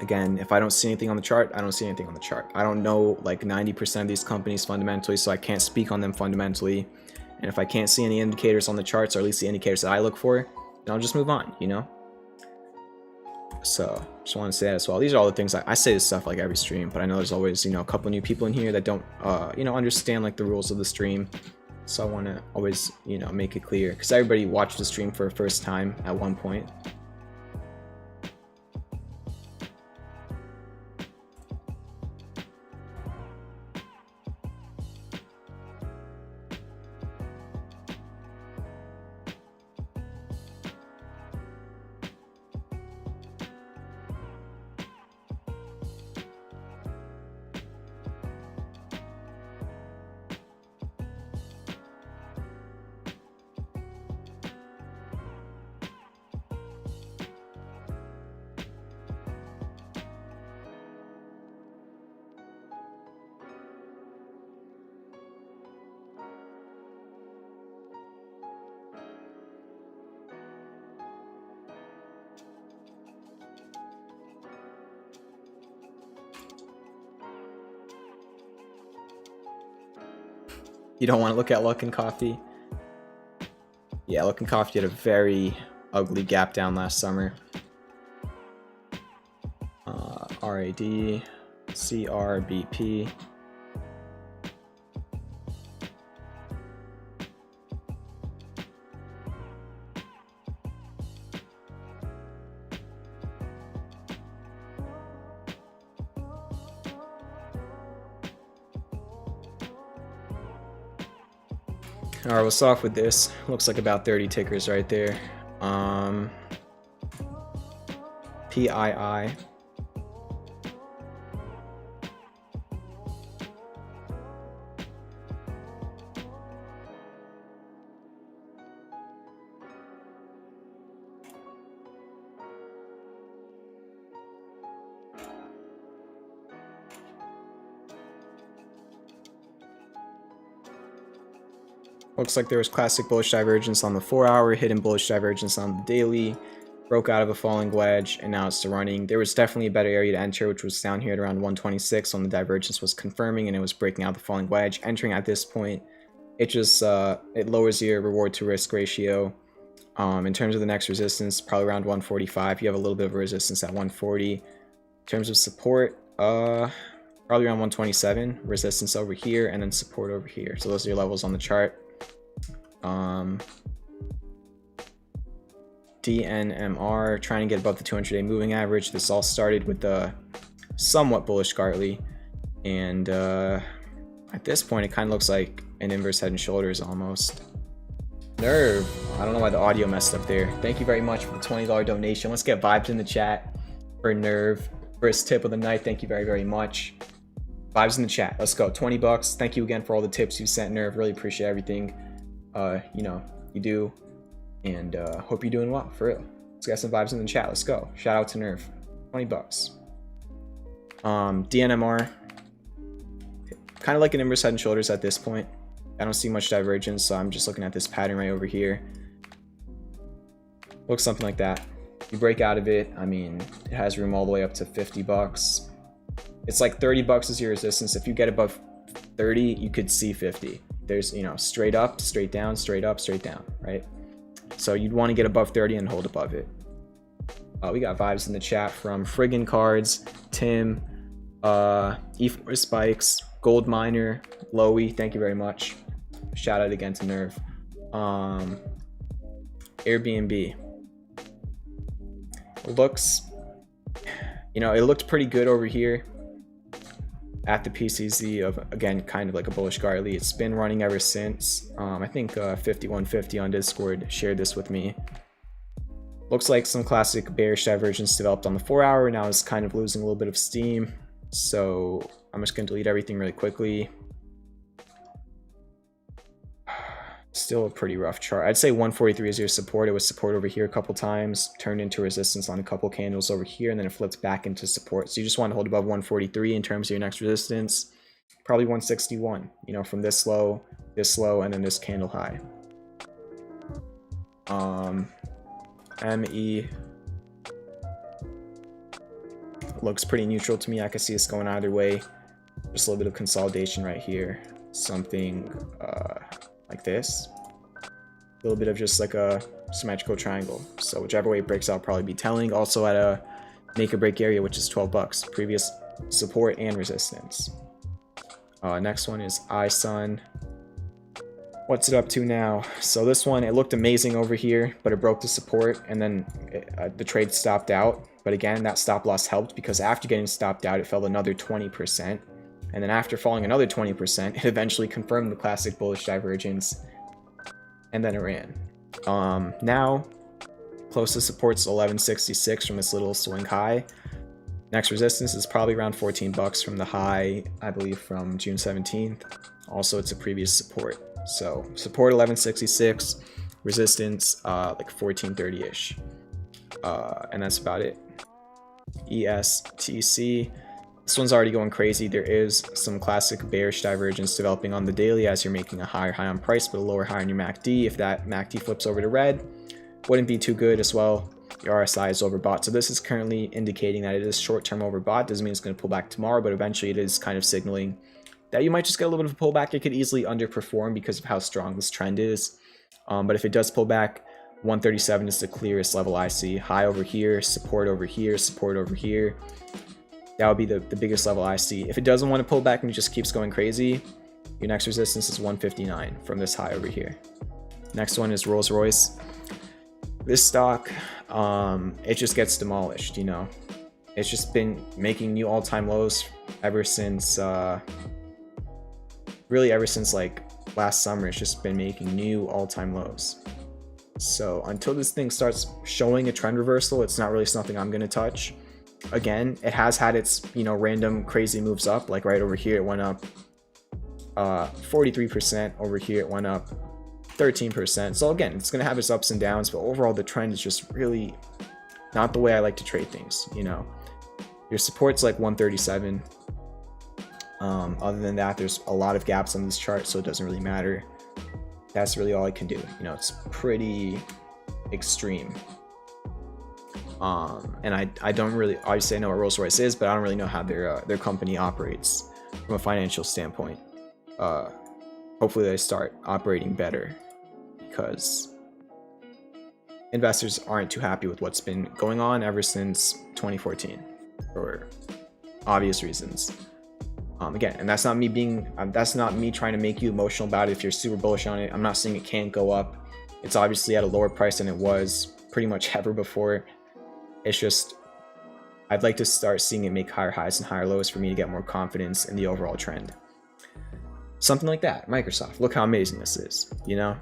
Again, if I don't see anything on the chart, I don't see anything on the chart. I don't know like 90% of these companies fundamentally, so I can't speak on them fundamentally. And if I can't see any indicators on the charts, or at least the indicators that I look for, then I'll just move on, So, just want to say that as well. These are all the things I say this stuff like every stream, but I know there's always, a couple new people in here that don't, understand like the rules of the stream. So I want to always, make it clear, because everybody watched the stream for the first time at one point. You don't want to look at Luckin Coffee. Yeah, Luckin Coffee had a very ugly gap down last summer. RAD, CRBP. All right, we'll start off with this. Looks like about 30 tickers right there. PII. Looks like there was classic bullish divergence on the 4-hour, hidden bullish divergence on the daily, broke out of a falling wedge, and now it's running. There was definitely a better area to enter, which was down here at around 126 when the divergence was confirming and it was breaking out the falling wedge. Entering at this point, it just it lowers your reward to risk ratio. In terms of the next resistance, probably around 145. You have a little bit of a resistance at 140. In terms of support, probably around 127. Resistance over here, and then support over here. So those are your levels on the chart. DNMR, trying to get above the 200-day moving average. This all started with the somewhat bullish Gartley, and at this point it kind of looks like an inverse head and shoulders almost. Nerve, I don't know why the audio messed up there. Thank you very much for the $20 donation. Let's get vibes in the chat for Nerve. First tip of the night, thank you very, very much. Vibes in the chat, let's go. 20 bucks. Thank you again for all the tips you sent, Nerve. Really appreciate everything you know you do, and hope you're doing well, for real. Let's get some vibes in the chat. Let's go. Shout out to Nerve. 20 bucks. DNMR, kind of like an inverse head and shoulders at this point. I don't see much divergence, so I'm just looking at this pattern right over here. Looks something like that. You break out of it, I mean, it has room all the way up to 50 bucks. It's like 30 bucks is your resistance. If you get above 30, you could see 50. There's, you know, straight up, straight down, straight up, straight down, right? So you'd want to get above 30 and hold above it. We got vibes in the chat from Friggin' Cards, Tim, E4 Spikes, Gold Miner, Lowy, thank you very much. Shout out again to Nerve. Airbnb. Looks, you know, it looked pretty good over here at the PCZ of, again, kind of like a bullish Gartley. It's been running ever since. I think 5150 on Discord shared this with me. Looks like some classic bearish divergence developed on the 4-hour. Now it's kind of losing a little bit of steam. So I'm just going to delete everything really quickly. Still a pretty rough chart. I'd say 143 is your support. It was support over here a couple times, turned into resistance on a couple candles over here, and then it flipped back into support. So you just want to hold above 143 in terms of your next resistance. Probably 161, you know, from this low, and then this candle high. ME looks pretty neutral to me. I could see this going either way. Just a little bit of consolidation right here. Something like this. A little bit of just like a symmetrical triangle. So whichever way it breaks out, probably be telling. Also at a make or break area, which is 12 bucks. Previous support and resistance. Next one is ISUN. What's it up to now? So this one, it looked amazing over here, but it broke the support, and then the trade stopped out. But again, that stop loss helped because after getting stopped out, it fell another 20%. And then after falling another 20%, it eventually confirmed the classic bullish divergence, and then it ran. Now, closest support's 1166 from this little swing high. Next resistance is probably around 14 bucks from the high, I believe, from June 17th. Also, it's a previous support. So support 1166, resistance like 1430-ish. And that's about it. ESTC. This one's already going crazy. There is some classic bearish divergence developing on the daily as you're making a higher high on price but a lower high on your MACD. If that MACD flips over to red, wouldn't be too good as well. Your RSI is overbought. So this is currently indicating that it is short-term overbought. Doesn't mean it's going to pull back tomorrow, but eventually it is kind of signaling that you might just get a little bit of a pullback. It could easily underperform because of how strong this trend is. But if it does pull back, 137 is the clearest level I see. High over here, support over here, support over here. That would be the biggest level I see. If it doesn't want to pull back and it just keeps going crazy, your next resistance is 159 from this high over here. Next one is Rolls-Royce. This stock, it just gets demolished, you know. It's just been making new all-time lows ever since, really ever since like last summer, it's just been making new all-time lows. So until this thing starts showing a trend reversal, it's not really something I'm going to touch. Again, it has had its, you know, random crazy moves up, like right over here it went up 43%, over here it went up 13%. So again, it's going to have its ups and downs, but overall the trend is just really not the way I like to trade things. You know, your support's like 137. Other than that, there's a lot of gaps on this chart, so it doesn't really matter. That's really all I can do. You know, it's pretty extreme. And I don't really, obviously I know what Rolls-Royce is, but I don't really know how their company operates from a financial standpoint. Hopefully they start operating better, because investors aren't too happy with what's been going on ever since 2014 for obvious reasons. Again, and that's not me being, that's not me trying to make you emotional about it if you're super bullish on it. I'm not saying it can't go up. It's obviously at a lower price than it was pretty much ever before. It's just, I'd like to start seeing it make higher highs and higher lows for me to get more confidence in the overall trend. Something like that. Microsoft, look how amazing this is, you know?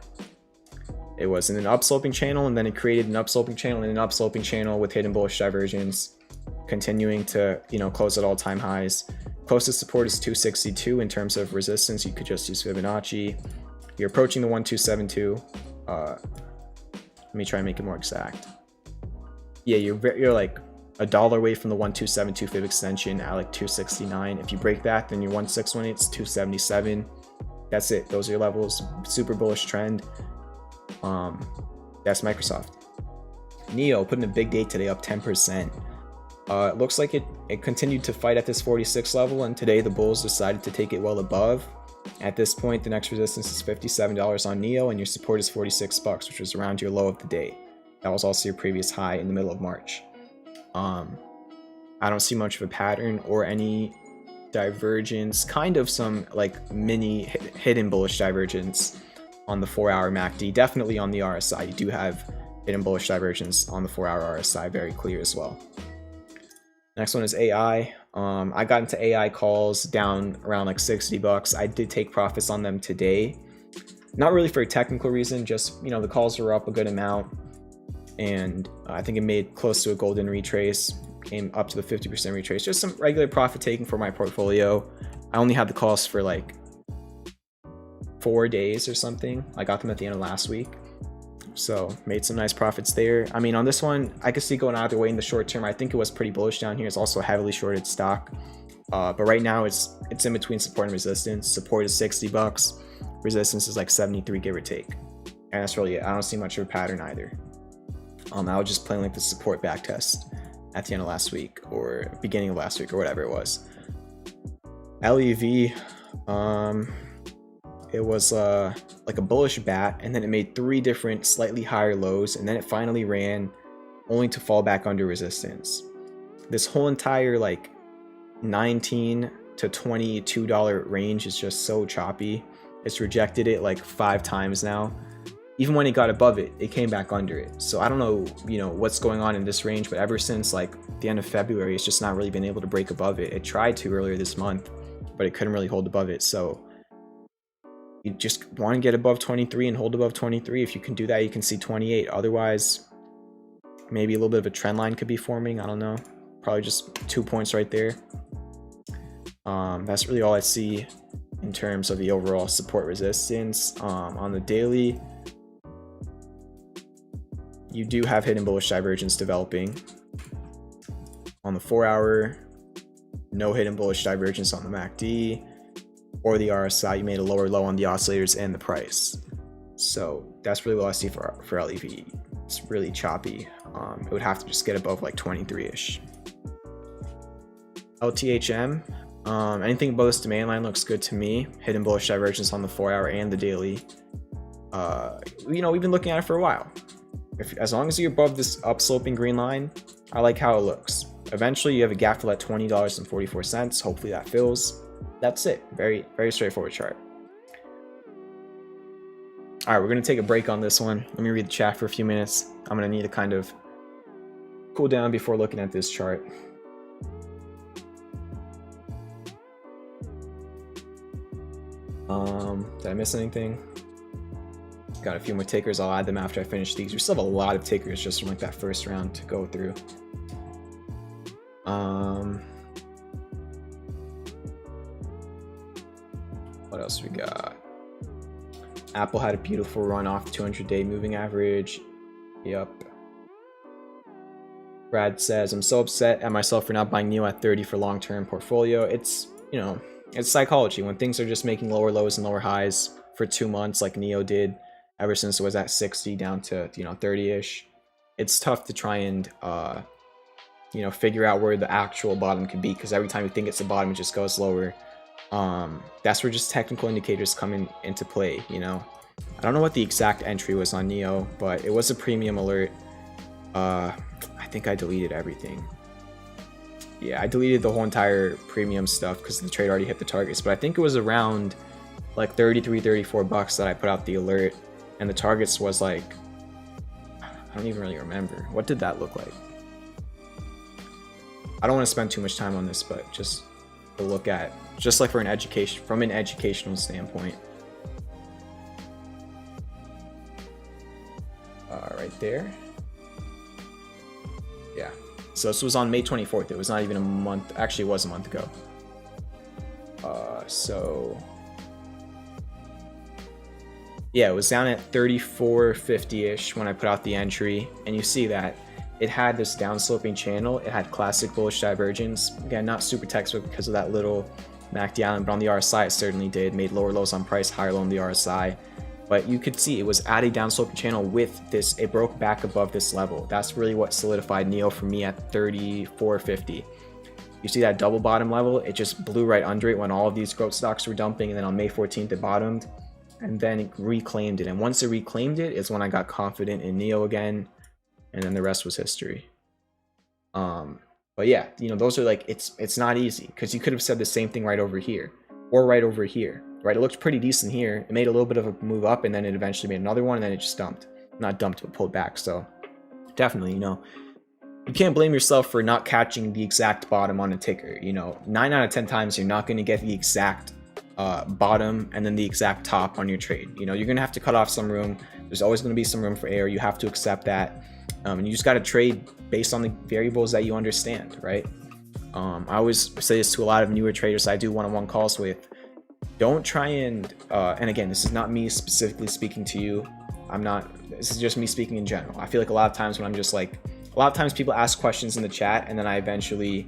It was in an upsloping channel, and then it created an upsloping channel and an upsloping channel with hidden bullish divergence, continuing to, you know, close at all-time highs. Closest support is 262 in terms of resistance. You could just use Fibonacci. You're approaching the 1272. Let me try and make it more exact. Yeah, you're like $1 away from the 1272 fib extension at like 269. If you break that, then your 1618 is 277. That's it. Those are your levels. Super bullish trend. That's Microsoft. NEO put in a big day today, up 10%. It looks like it continued to fight at this 46 level, and today the bulls decided to take it well above. At this point, the next resistance is $57 on NEO, and your support is 46 bucks, which was around your low of the day. That was also your previous high in the middle of March. I don't see much of a pattern or any divergence, kind of some like mini hidden bullish divergence on the 4-hour MACD. Definitely on the RSI, you do have hidden bullish divergence on the 4-hour RSI, very clear as well. Next one is AI. I got into AI calls down around like 60 bucks. I did take profits on them today. Not really for a technical reason, just, you know, the calls were up a good amount. And I think it made close to a golden retrace, came up to the 50% retrace. Just some regular profit taking for my portfolio. I only had the calls for like 4 days or something. I got them at the end of last week. So made some nice profits there. I mean, on this one, I could see going either way in the short term. I think it was pretty bullish down here. It's also a heavily shorted stock. But right now it's in between support and resistance. Support is 60 bucks. Resistance is like 73, give or take. And that's really it. I don't see much of a pattern either. I was just playing like the support back test at the end of last week or beginning of last week or whatever it was. LEV, it was like a bullish bat, and then it made 3 different slightly higher lows, and then it finally ran only to fall back under resistance. This whole entire like $19 to $22 range is just so choppy. It's rejected it like 5 times now. Even when it got above it, it came back under it. So I don't know, you know, what's going on in this range, but ever since like the end of February, it's just not really been able to break above it. It tried to earlier this month, but it couldn't really hold above it. So you just want to get above 23 and hold above 23. If you can do that, you can see 28. Otherwise, maybe a little bit of a trend line could be forming. I don't know. Probably just 2 points right there. That's really all I see in terms of the overall support resistance. On the daily, you do have hidden bullish divergence developing. On the 4-hour, no hidden bullish divergence on the MACD or the RSI. You made a lower low on the oscillators and the price. So that's really what I see for LEV. It's really choppy. It would have to just get above like 23-ish. LTHM, anything above this demand line looks good to me. Hidden bullish divergence on the 4-hour and the daily. You know, we've been looking at it for a while. As long as you're above this upsloping green line, I like how it looks. Eventually, you have a gap fill at $20.44. Hopefully that fills. That's it. Very, very straightforward chart. All right, we're going to take a break on this one. Let me read the chat for a few minutes. I'm going to need to kind of cool down before looking at this chart. Did I miss anything? Got a few more takers. I'll add them after I finish these. We still have a lot of takers just from like that first round to go through. What else we got? Apple had a beautiful run off the 200-day moving average. Yep. Brad says, I'm so upset at myself for not buying NEO at 30 for long-term portfolio. It's, you know, it's psychology. When things are just making lower lows and lower highs for 2 months like NEO did, ever since it was at 60 down to, you know, 30-ish, it's tough to try and, you know, figure out where the actual bottom could be, because every time you think it's the bottom, it just goes lower. That's where just technical indicators come into play, you know. I don't know what the exact entry was on NEO, but it was a premium alert. I think I deleted everything. Yeah, I deleted the whole entire premium stuff because the trade already hit the targets, but I think it was around like 33, 34 bucks that I put out the alert, and the targets was like, I don't even really remember. What did that look like? I don't want to spend too much time on this, but just to look at, just like for an education, from an educational standpoint. Right there. Yeah. So this was on May 24th. It was not even a month. Actually, it was a month ago. So yeah, it was down at 34.50-ish when I put out the entry, and you see that it had this downsloping channel. It had classic bullish divergence. Again, not super textbook because of that little MACD island, but on the RSI it certainly did. Made lower lows on price, higher low on the RSI. But you could see it was at a downsloping channel with this. It broke back above this level. That's really what solidified NEO for me at 34.50. You see that double bottom level? It just blew right under it when all of these growth stocks were dumping, and then on May 14th it bottomed, and then it reclaimed it. And once it reclaimed it is when I got confident in NEO again, and then the rest was history. But yeah, you know, those are like, it's not easy, because you could have said the same thing right over here or right over here, right? It looked pretty decent here. It made a little bit of a move up, and then it eventually made another one, and then it just dumped. Not dumped, but pulled back. So definitely, you know, you can't blame yourself for not catching the exact bottom on a ticker. You know, 9 out of 10 times you're not going to get the exact bottom and then the exact top on your trade. You know, you're going to have to cut off some room. There's always going to be some room for error. You have to accept that. And you just got to trade based on the variables that you understand, right? I always say this to a lot of newer traders I do one-on-one calls with. Don't try and again, this is not me specifically speaking to you. This is just me speaking in general. I feel like a lot of times when I'm just like, a lot of times people ask questions in the chat, and then I eventually,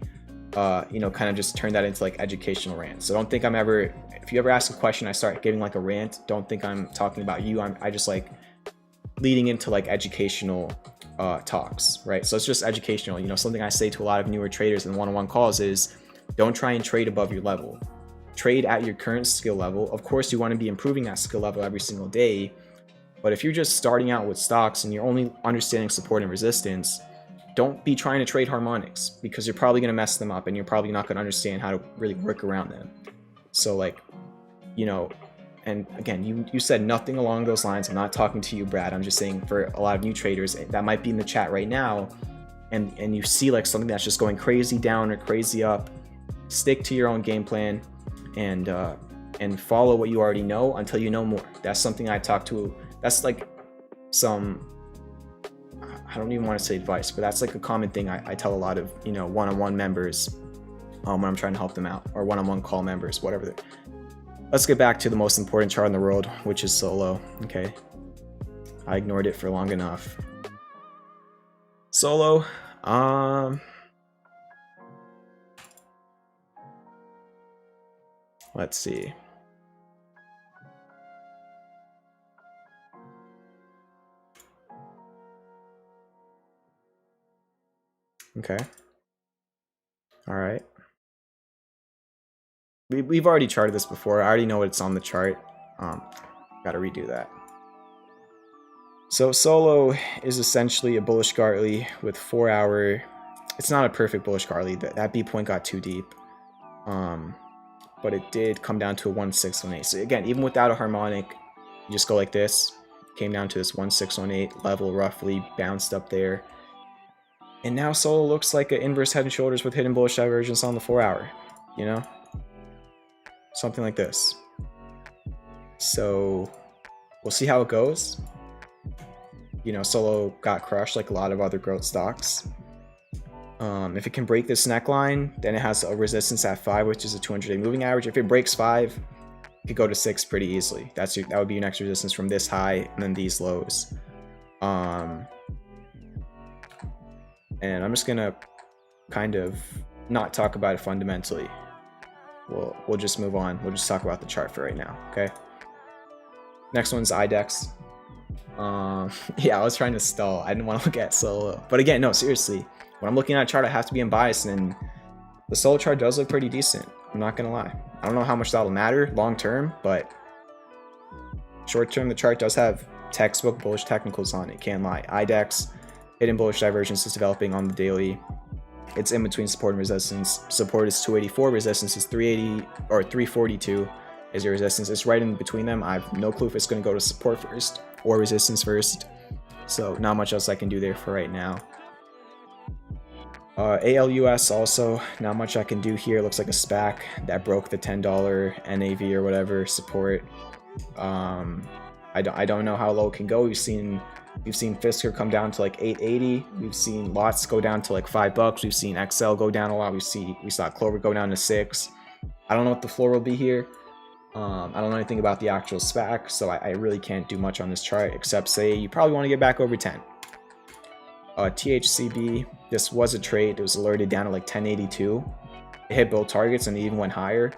you know, kind of just turn that into like educational rants. So don't think I'm ever, if you ever ask a question, I start giving like a rant, don't think I'm talking about you. I just like leading into like educational talks, right? So it's just educational. You know, something I say to a lot of newer traders in one-on-one calls is, don't try and trade above your level. Trade at your current skill level. Of course, you want to be improving that skill level every single day, but if you're just starting out with stocks and you're only understanding support and resistance, don't be trying to trade harmonics, because you're probably going to mess them up, and you're probably not going to understand how to really work around them. So like, you know, and again, you said nothing along those lines. I'm not talking to you, Brad. I'm just saying for a lot of new traders that might be in the chat right now, and you see like something that's just going crazy down or crazy up, stick to your own game plan and follow what you already know until you know more. That's something I talk to. That's like some, I don't even want to say advice, but that's like a common thing I tell a lot of, you know, one-on-one members when I'm trying to help them out, or one-on-one call members, whatever. Let's get back to the most important chart in the world, which is solo. Okay, I ignored it for long enough. Solo, let's see. Okay. All right. We've already charted this before. I already know it's on the chart. Got to redo that. So solo is essentially a bullish Gartley with 4-hour. It's not a perfect bullish Gartley. That B point got too deep. But it did come down to a 1618. So again, even without a harmonic, you just go like this. Came down to this 1618 level roughly, bounced up there. And now solo looks like an inverse head and shoulders with hidden bullish divergence on the 4-hour, you know? Something like this. So we'll see how it goes. You know, Solo got crushed like a lot of other growth stocks. If it can break this neckline, then it has a resistance at 5, which is a 200-day moving average. If it breaks 5, it could go to 6 pretty easily. That would be your next resistance from this high and then these lows. And I'm just gonna kind of not talk about it fundamentally. We'll just move on. We'll just talk about the chart for right now, okay? Next one's IDEX. Yeah, I was trying to stall. I didn't want to look at Solo. But again, no, seriously. When I'm looking at a chart, I have to be unbiased, and the Solo chart does look pretty decent. I'm not gonna lie. I don't know how much that'll matter long term, but short term, the chart does have textbook bullish technicals on it. Can't lie. IDEX, hidden bullish divergence is developing on the daily. It's in between support and resistance. Support is 284, resistance is 380 or 342 is your resistance. It's right in between them. I have no clue if it's going to go to support first or resistance first. So not much else I can do there for right now. ALUS also, not much I can do here. Looks like a SPAC that broke the $10 NAV or whatever support. I don't know how low it can go. We've seen Fisker come down to like 880. We've seen lots go down to like $5. We've seen XL go down a lot. We saw Clover go down to 6. I don't know what the floor will be here. I don't know anything about the actual SPAC, so I really can't do much on this chart except say you probably want to get back over 10. THCB, this was a trade. It was alerted down to like 1082. It hit both targets and it even went higher.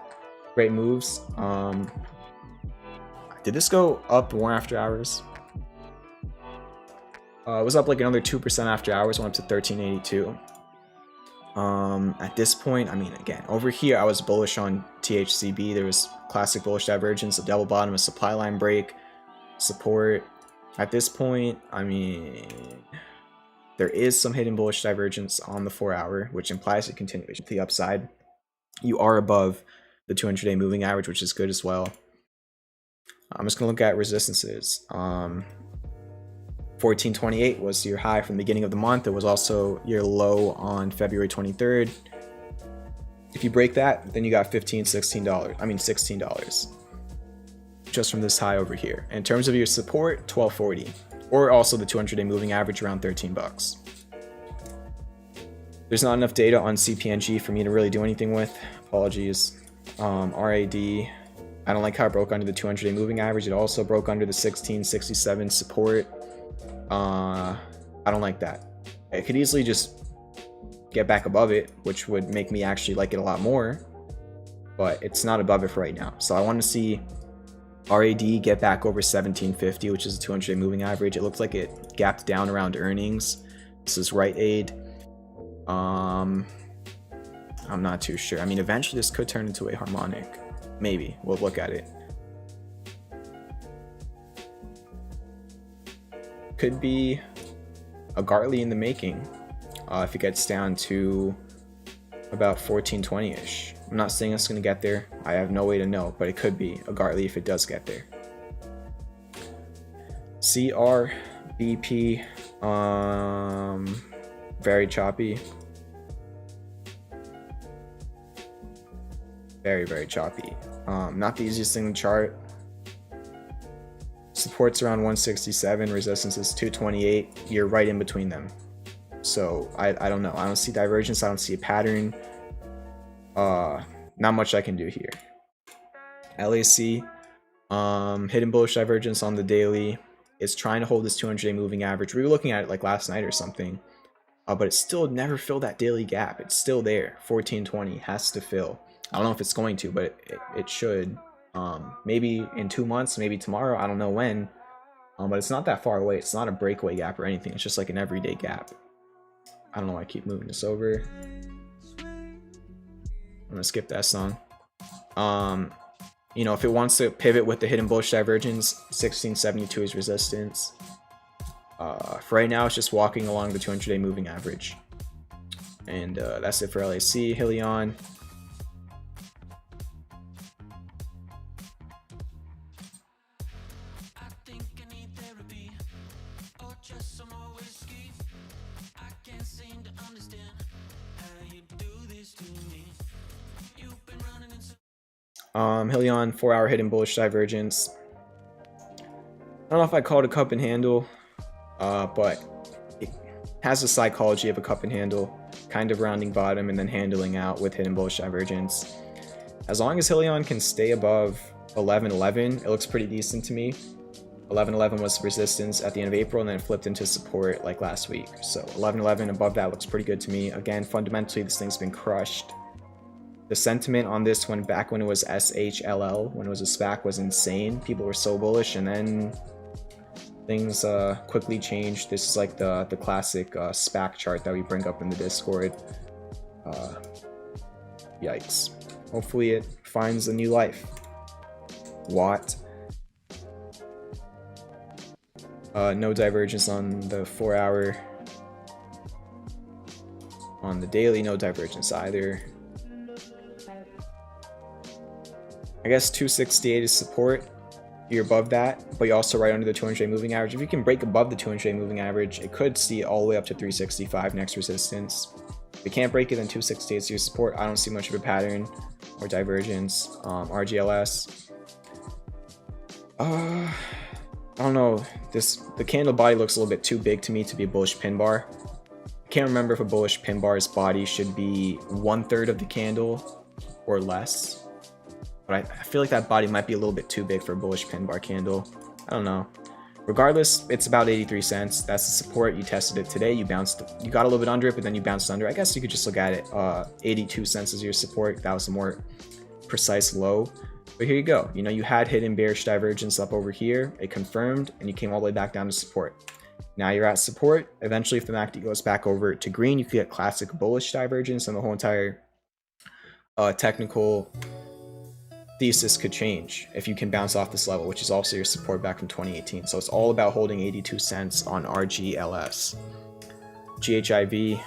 Great moves. Did this go up more after hours? It was up like another 2% after hours, went up to 1382. At this point, I mean, again, over here, I was bullish on THCB. There was classic bullish divergence, a double bottom, a supply line break, support. At this point, I mean, there is some hidden bullish divergence on the 4-hour, which implies a continuation to the upside. You are above the 200-day moving average, which is good as well. I'm just going to look at resistances. 1428 was your high from the beginning of the month. It was also your low on February 23rd. If you break that, then you got $16 just from this high over here. In terms of your support, 1240, or also the 200-day moving average around $13. There's not enough data on CPNG for me to really do anything with. Apologies. RAD, I don't like how it broke under the 200-day moving average. It also broke under the 1667 support. I don't like that. It could easily just get back above it, which would make me actually like it a lot more, but it's not above it for right now. So I want to see RAD get back over 1750, which is a 200-day moving average. It looks like it gapped down around earnings. This is right aid. I'm not too sure. I mean, eventually this could turn into a harmonic. Maybe. We'll look at it. Could be a Gartley in the making if it gets down to about 1420-ish. I'm not saying it's going to get there. I have no way to know, but it could be a Gartley if it does get there. CRBP, very choppy. Very, very choppy. Not the easiest thing to chart. Support's around 167, resistance is 228. You're right in between them. So I don't know. I don't see divergence. I don't see a pattern. Not much I can do here. LAC, hidden bullish divergence on the daily. It's trying to hold this 200-day moving average. We were looking at it like last night or something, but it still never filled that daily gap. It's still there. 1420 has to fill. I don't know if it's going to, but it should. Maybe in 2 months, maybe tomorrow, I don't know when, but it's not that far away. It's not a breakaway gap or anything. It's just like an everyday gap. I don't know why I keep moving this over. I'm gonna skip that song. You know, if it wants to pivot with the hidden bullish divergence, 1672 is resistance. For right now, it's just walking along the 200-day moving average. And that's it for LAC. HYLN. HYLN, 4-hour hidden bullish divergence. don't know if I call it a cup and handle, but it has the psychology of a cup and handle, kind of rounding bottom and then handling out with hidden bullish divergence. As long as HYLN can stay above 11.11, it looks pretty decent to me. 11.11 was resistance at the end of April, and then it flipped into support like last week. So 11.11 above that looks pretty good to me. Again, fundamentally, this thing's been crushed. The sentiment on this one back when it was SHLL, when it was a SPAC, was insane. People were so bullish, and then things quickly changed. This is like the classic SPAC chart that we bring up in the Discord. Yikes. Hopefully it finds a new life. Watt. No divergence on the 4 hour. On the daily, no divergence either. I guess 268 is support. You're above that, but you're also right under the 200-day moving average. If you can break above the 200-day moving average, it could see all the way up to 365 next resistance. If you can't break it, then 268 is your support. I don't see much of a pattern or divergence. RGLS. I don't know. The candle body looks a little bit too big to me to be a bullish pin bar. I can't remember if a bullish pin bar's body should be 1/3 of the candle or less. But I feel like that body might be a little bit too big for a bullish pin bar candle. I don't know. Regardless, it's about 83 cents. That's the support. You tested it today. You got a little bit under it, but then you bounced under. I guess you could just look at it. 82 cents is your support. That was a more precise low. But here you go. You know, you had hidden bearish divergence up over here. It confirmed, and you came all the way back down to support. Now you're at support. Eventually, if the MACD goes back over to green, you could get classic bullish divergence, and the whole entire technical thesis could change if you can bounce off this level, which is also your support back from 2018. So it's all about holding 82 cents on RGLS. GHIV,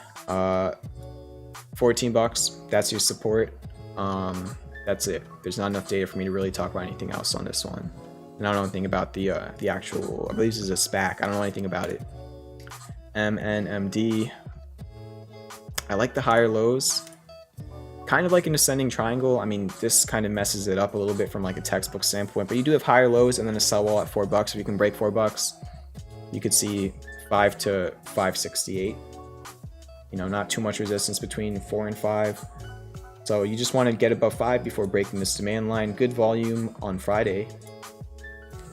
14 bucks. That's your support. That's it. There's not enough data for me to really talk about anything else on this one. And I don't know anything about the actual, I believe this is a SPAC. I don't know anything about it. MNMD. I like the higher lows. Kind of like an ascending triangle. I mean, this kind of messes it up a little bit from like a textbook standpoint, but you do have higher lows and then a sell wall at $4. If you can break $4, you could see 5 to 568. You know, not too much resistance between 4 and 5. So you just want to get above 5 before breaking this demand line. Good volume on Friday.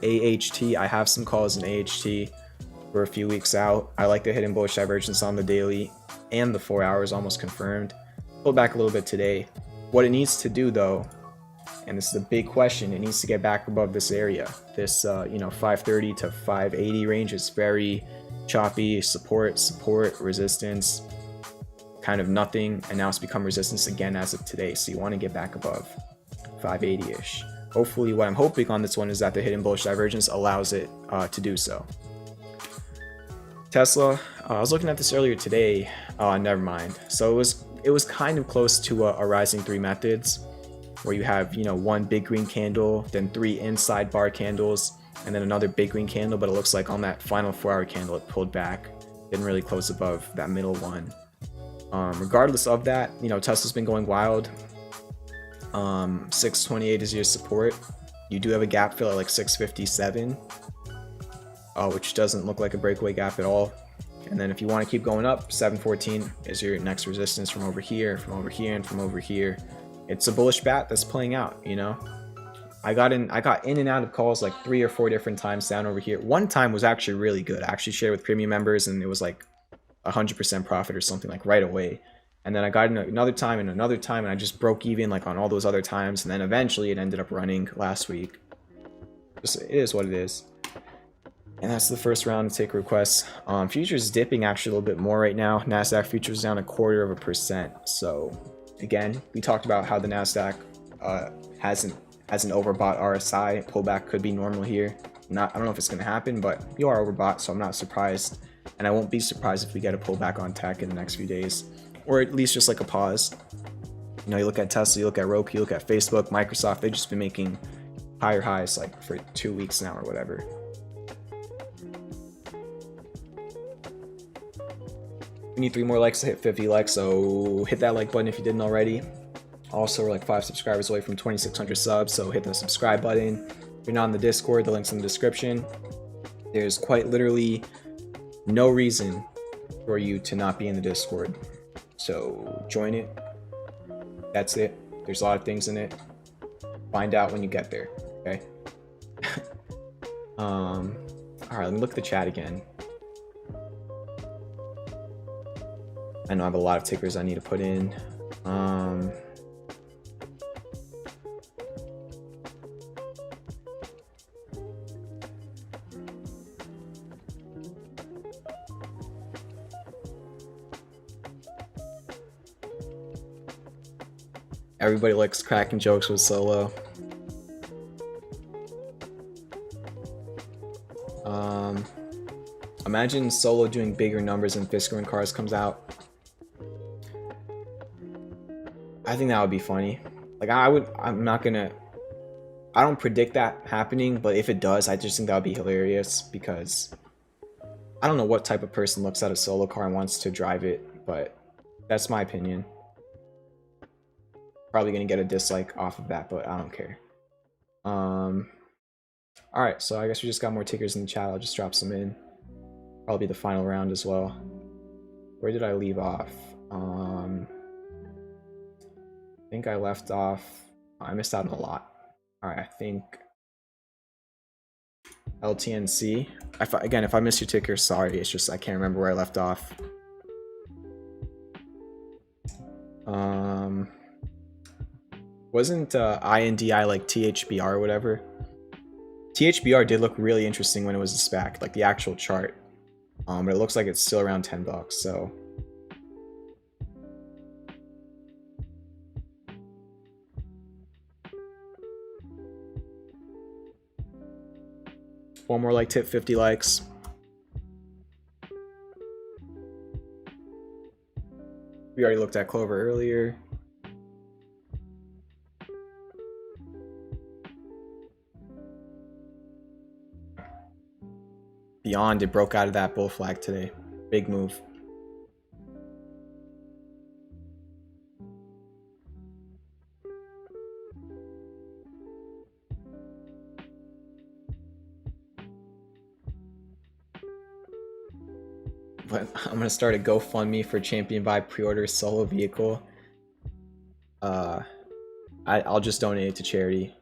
AHT, I have some calls in AHT. We're a few weeks out. I like the hidden bullish divergence on the daily and the 4 hours almost confirmed. Pull back a little bit today. What it needs to do though, and this is the big question, it needs to get back above this area. This 530 to 580 range is very choppy. Support, resistance, kind of nothing, and now it's become resistance again as of today. So you want to get back above 580-ish. Hopefully, what I'm hoping on this one is that the hidden bullish divergence allows it to do so. Tesla, I was looking at this earlier today. Never mind. So it was kind of close to a rising 3 methods, where you have one big green candle, then 3 inside bar candles, and then another big green candle. But it looks like on that final 4 hour candle, it pulled back, didn't really close above that middle one. Regardless of that, Tesla's been going wild. 628 is your support. You do have a gap fill at like 657, which doesn't look like a breakaway gap at all. And then if you want to keep going up, 714 is your next resistance from over here, and from over here. It's a bullish bat that's playing out, I got in and out of calls like 3 or 4 different times down over here. One time was actually really good. I actually shared with premium members, and it was like 100% profit or something, like right away. And then I got in another time, and I just broke even like on all those other times. And then eventually it ended up running last week. It is what it is. And that's the first round to take requests. Futures dipping actually a little bit more right now. NASDAQ futures down 0.25%. So again, we talked about how the NASDAQ hasn't overbought RSI. Pullback could be normal here. I don't know if it's going to happen, but you are overbought, so I'm not surprised. And I won't be surprised if we get a pullback on tech in the next few days, or at least just like a pause. You look at Tesla, you look at Roku, you look at Facebook, Microsoft. They've just been making higher highs like for 2 weeks now or whatever. We need 3 more likes to hit 50 likes, so hit that like button if you didn't already. Also, we're like 5 subscribers away from 2,600 subs, so hit the subscribe button. If you're not in the Discord, the link's in the description. There's quite literally no reason for you to not be in the Discord. So join it. That's it. There's a lot of things in it. Find out when you get there. Okay. All right. Let me look at the chat again. I know I have a lot of tickers I need to put in. Everybody likes cracking jokes with Solo. Imagine Solo doing bigger numbers when Fisker and Cars comes out. I think that would be funny. Like I don't predict that happening, but if it does, I just think that would be hilarious because I don't know what type of person looks at a Solo car and wants to drive it, but that's my opinion. Probably gonna get a dislike off of that, but I don't care. Alright, so I guess we just got more tickers in the chat. I'll just drop some in. Probably the final round as well. Where did I leave off? I think I left off. I missed out on a lot. Alright, I think LTNC. Again, if I missed your ticker, sorry. It's just I can't remember where I left off. Wasn't INDI like THBR or whatever? THBR did look really interesting when it was a SPAC, like the actual chart. But it looks like it's still around $10, so. One more like tip, 50 likes. We already looked at Clover earlier. BYND, it broke out of that bull flag today. Big move. But I'm gonna start a GoFundMe for Champion by pre-order Solo vehicle. I'll just donate it to charity.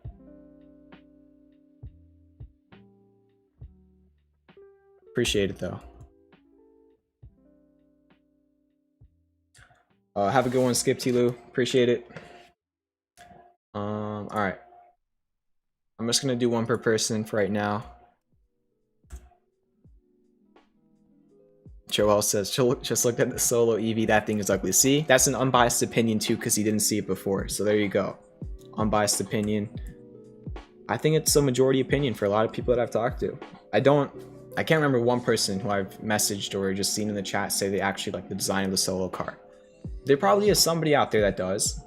Appreciate it though. Have a good one, Skip T. Lou. Appreciate it. All right. I'm just gonna do one per person for right now. Joel says, just look at the Solo EV. That thing is ugly. See, that's an unbiased opinion too, because he didn't see it before. So there you go. Unbiased opinion. I think it's a majority opinion for a lot of people that I've talked to. I can't remember one person who I've messaged or just seen in the chat say they actually like the design of the Solo car. There probably is somebody out there that does.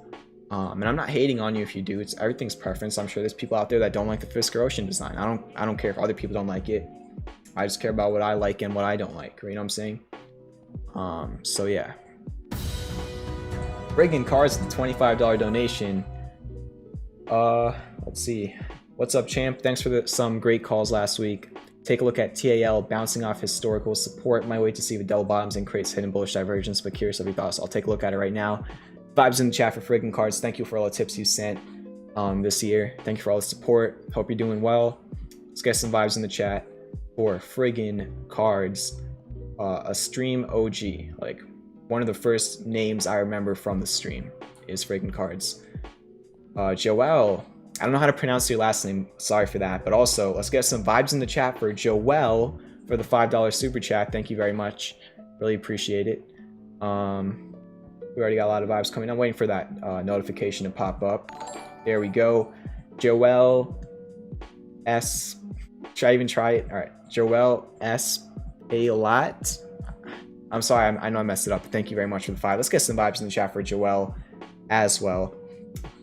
And I'm not hating on you if you do. It's everything's preference. I'm sure there's people out there that don't like the Fisker Ocean design. I don't care if other people don't like it. I just care about what I like and what I don't like. You know what I'm saying? So yeah. Friggin' Cars with the $25 donation. Let's see. What's up, champ? Thanks for some great calls last week. Take a look at TAL bouncing off historical support. My way to see the double bottoms and creates hidden bullish divergence, but curious of your thoughts. I'll take a look at it right now. Vibes in the chat for Friggin' Cards. Thank you for all the tips you sent this year. Thank you for all the support. Hope you're doing well. Let's get some vibes in the chat for Friggin' Cards. A stream OG. Like, one of the first names I remember from the stream is Friggin' Cards. Joel. I don't know how to pronounce your last name. Sorry for that. But also, let's get some vibes in the chat for Joel for the $5 super chat. Thank you very much. Really appreciate it. We already got a lot of vibes coming. I'm waiting for that notification to pop up. There we go. Joel S. Should I even try it? All right. Joel S. A lot. I'm sorry. I know I messed it up. Thank you very much for the 5. Let's get some vibes in the chat for Joel as well.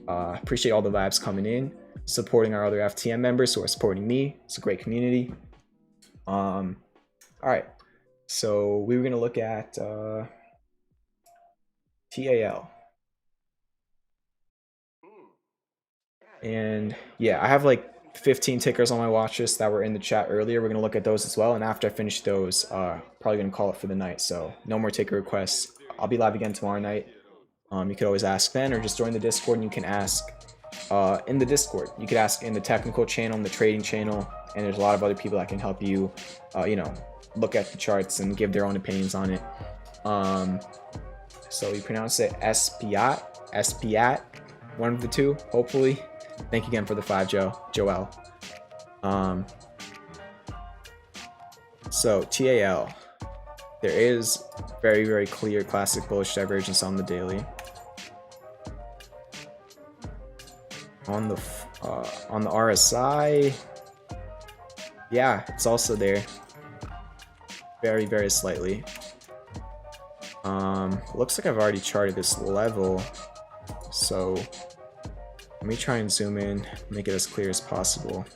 Appreciate all the vibes coming in, supporting our other FTM members who are supporting me. It's a great community. All right, so we were gonna look at TAL, and yeah, I have like 15 tickers on my watch list that were in the chat earlier. We're going to look at those as well. And after I finish those, probably going to call it for the night. So no more ticker requests. I'll be live again tomorrow night. You could always ask then, or just join the Discord and you can ask in the Discord. You could ask in the technical channel, in the trading channel, and there's a lot of other people that can help you, you know, look at the charts and give their own opinions on it. So we pronounce it Espiat, one of the two, hopefully. Thank you again for the 5, Joel. So TAL, there is very, very clear classic bullish divergence on the daily. On the RSI, yeah, it's also there. Very, very slightly. Looks like I've already charted this level, so let me try and zoom in, make it as clear as possible.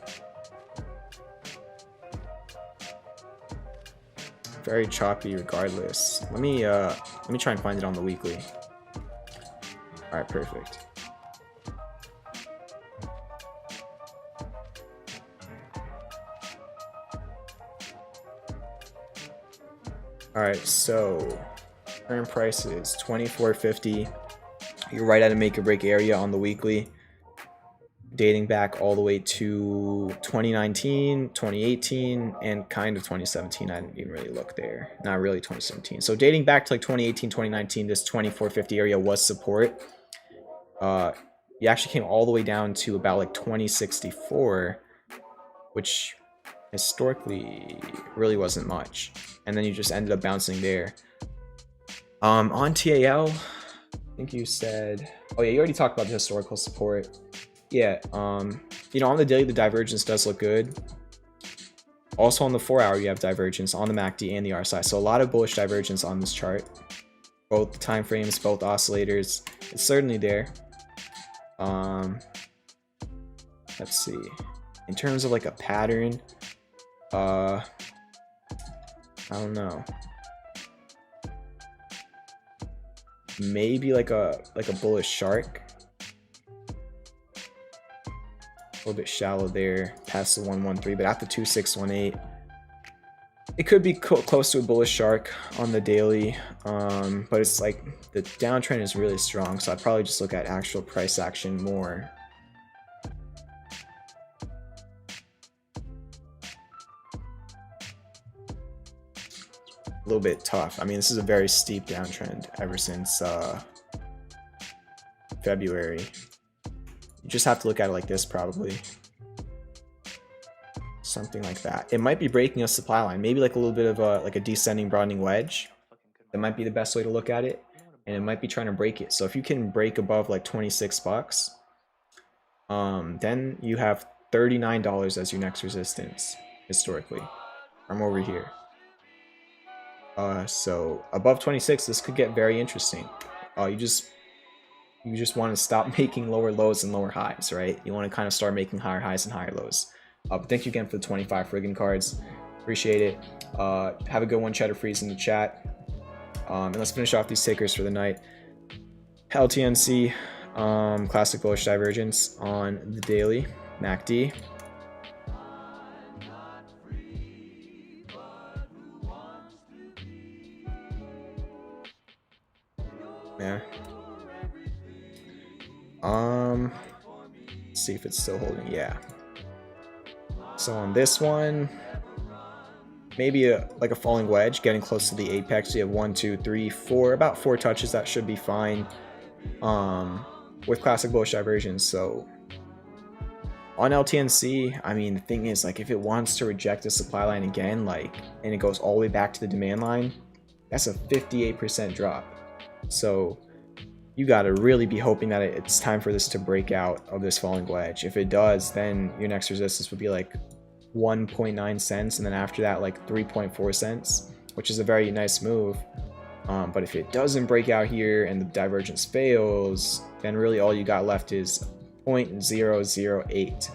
Very choppy regardless. Let me try and find it on the weekly. All right, perfect. All right, so current price is 24.50. You're right at a make or break area on the weekly, dating back all the way to 2019, 2018, and kind of 2017. I didn't even really look there. Not really 2017. So dating back to like 2018, 2019, this 24.50 area was support. You actually came all the way down to about like 2064, which historically really wasn't much. And then you just ended up bouncing there. On TAL, I think you said, oh yeah, you already talked about the historical support. Yeah, you know, on the daily, the divergence does look good. Also on the 4-hour, you have divergence on the MACD and the RSI. So a lot of bullish divergence on this chart. Both time frames, both oscillators. It's certainly there. Let's see. In terms of like a pattern, I don't know. Maybe like a bullish shark. A little bit shallow there, past the 113, but at the 2618, it could be close to a bullish shark on the daily. But it's like the downtrend is really strong, so I'd probably just look at actual price action more. A little bit tough. I mean, this is a very steep downtrend ever since February. You just have to look at it like this, probably. Something like that. It might be breaking a supply line, maybe like a little bit of a descending broadening wedge. That might be the best way to look at it, and it might be trying to break it. So if you can break above like 26 bucks, then you have $39 as your next resistance historically from over here. So above 26, this could get very interesting. You just want to stop making lower lows and lower highs, right? You want to kind of start making higher highs and higher lows. But thank you again for the 25 friggin' cards. Appreciate it. Have a good one, Cheddar Freeze, in the chat. And let's finish off these tickers for the night. LTNC, classic bullish divergence on the daily, MACD. Yeah. Let's see if it's still holding. Yeah. So on this one, maybe like a falling wedge, getting close to the apex. You have 1, 2, 3, 4, about 4 touches. That should be fine. With classic bullish divergence. So on LTNC, I mean, the thing is, like, if it wants to reject the supply line again, like, and it goes all the way back to the demand line, that's a 58% drop. So you got to really be hoping that it's time for this to break out of this falling wedge. If it does, then your next resistance would be like 1.9 cents, and then after that like 3.4 cents, which is a very nice move. But if it doesn't break out here and the divergence fails, then really all you got left is 0.008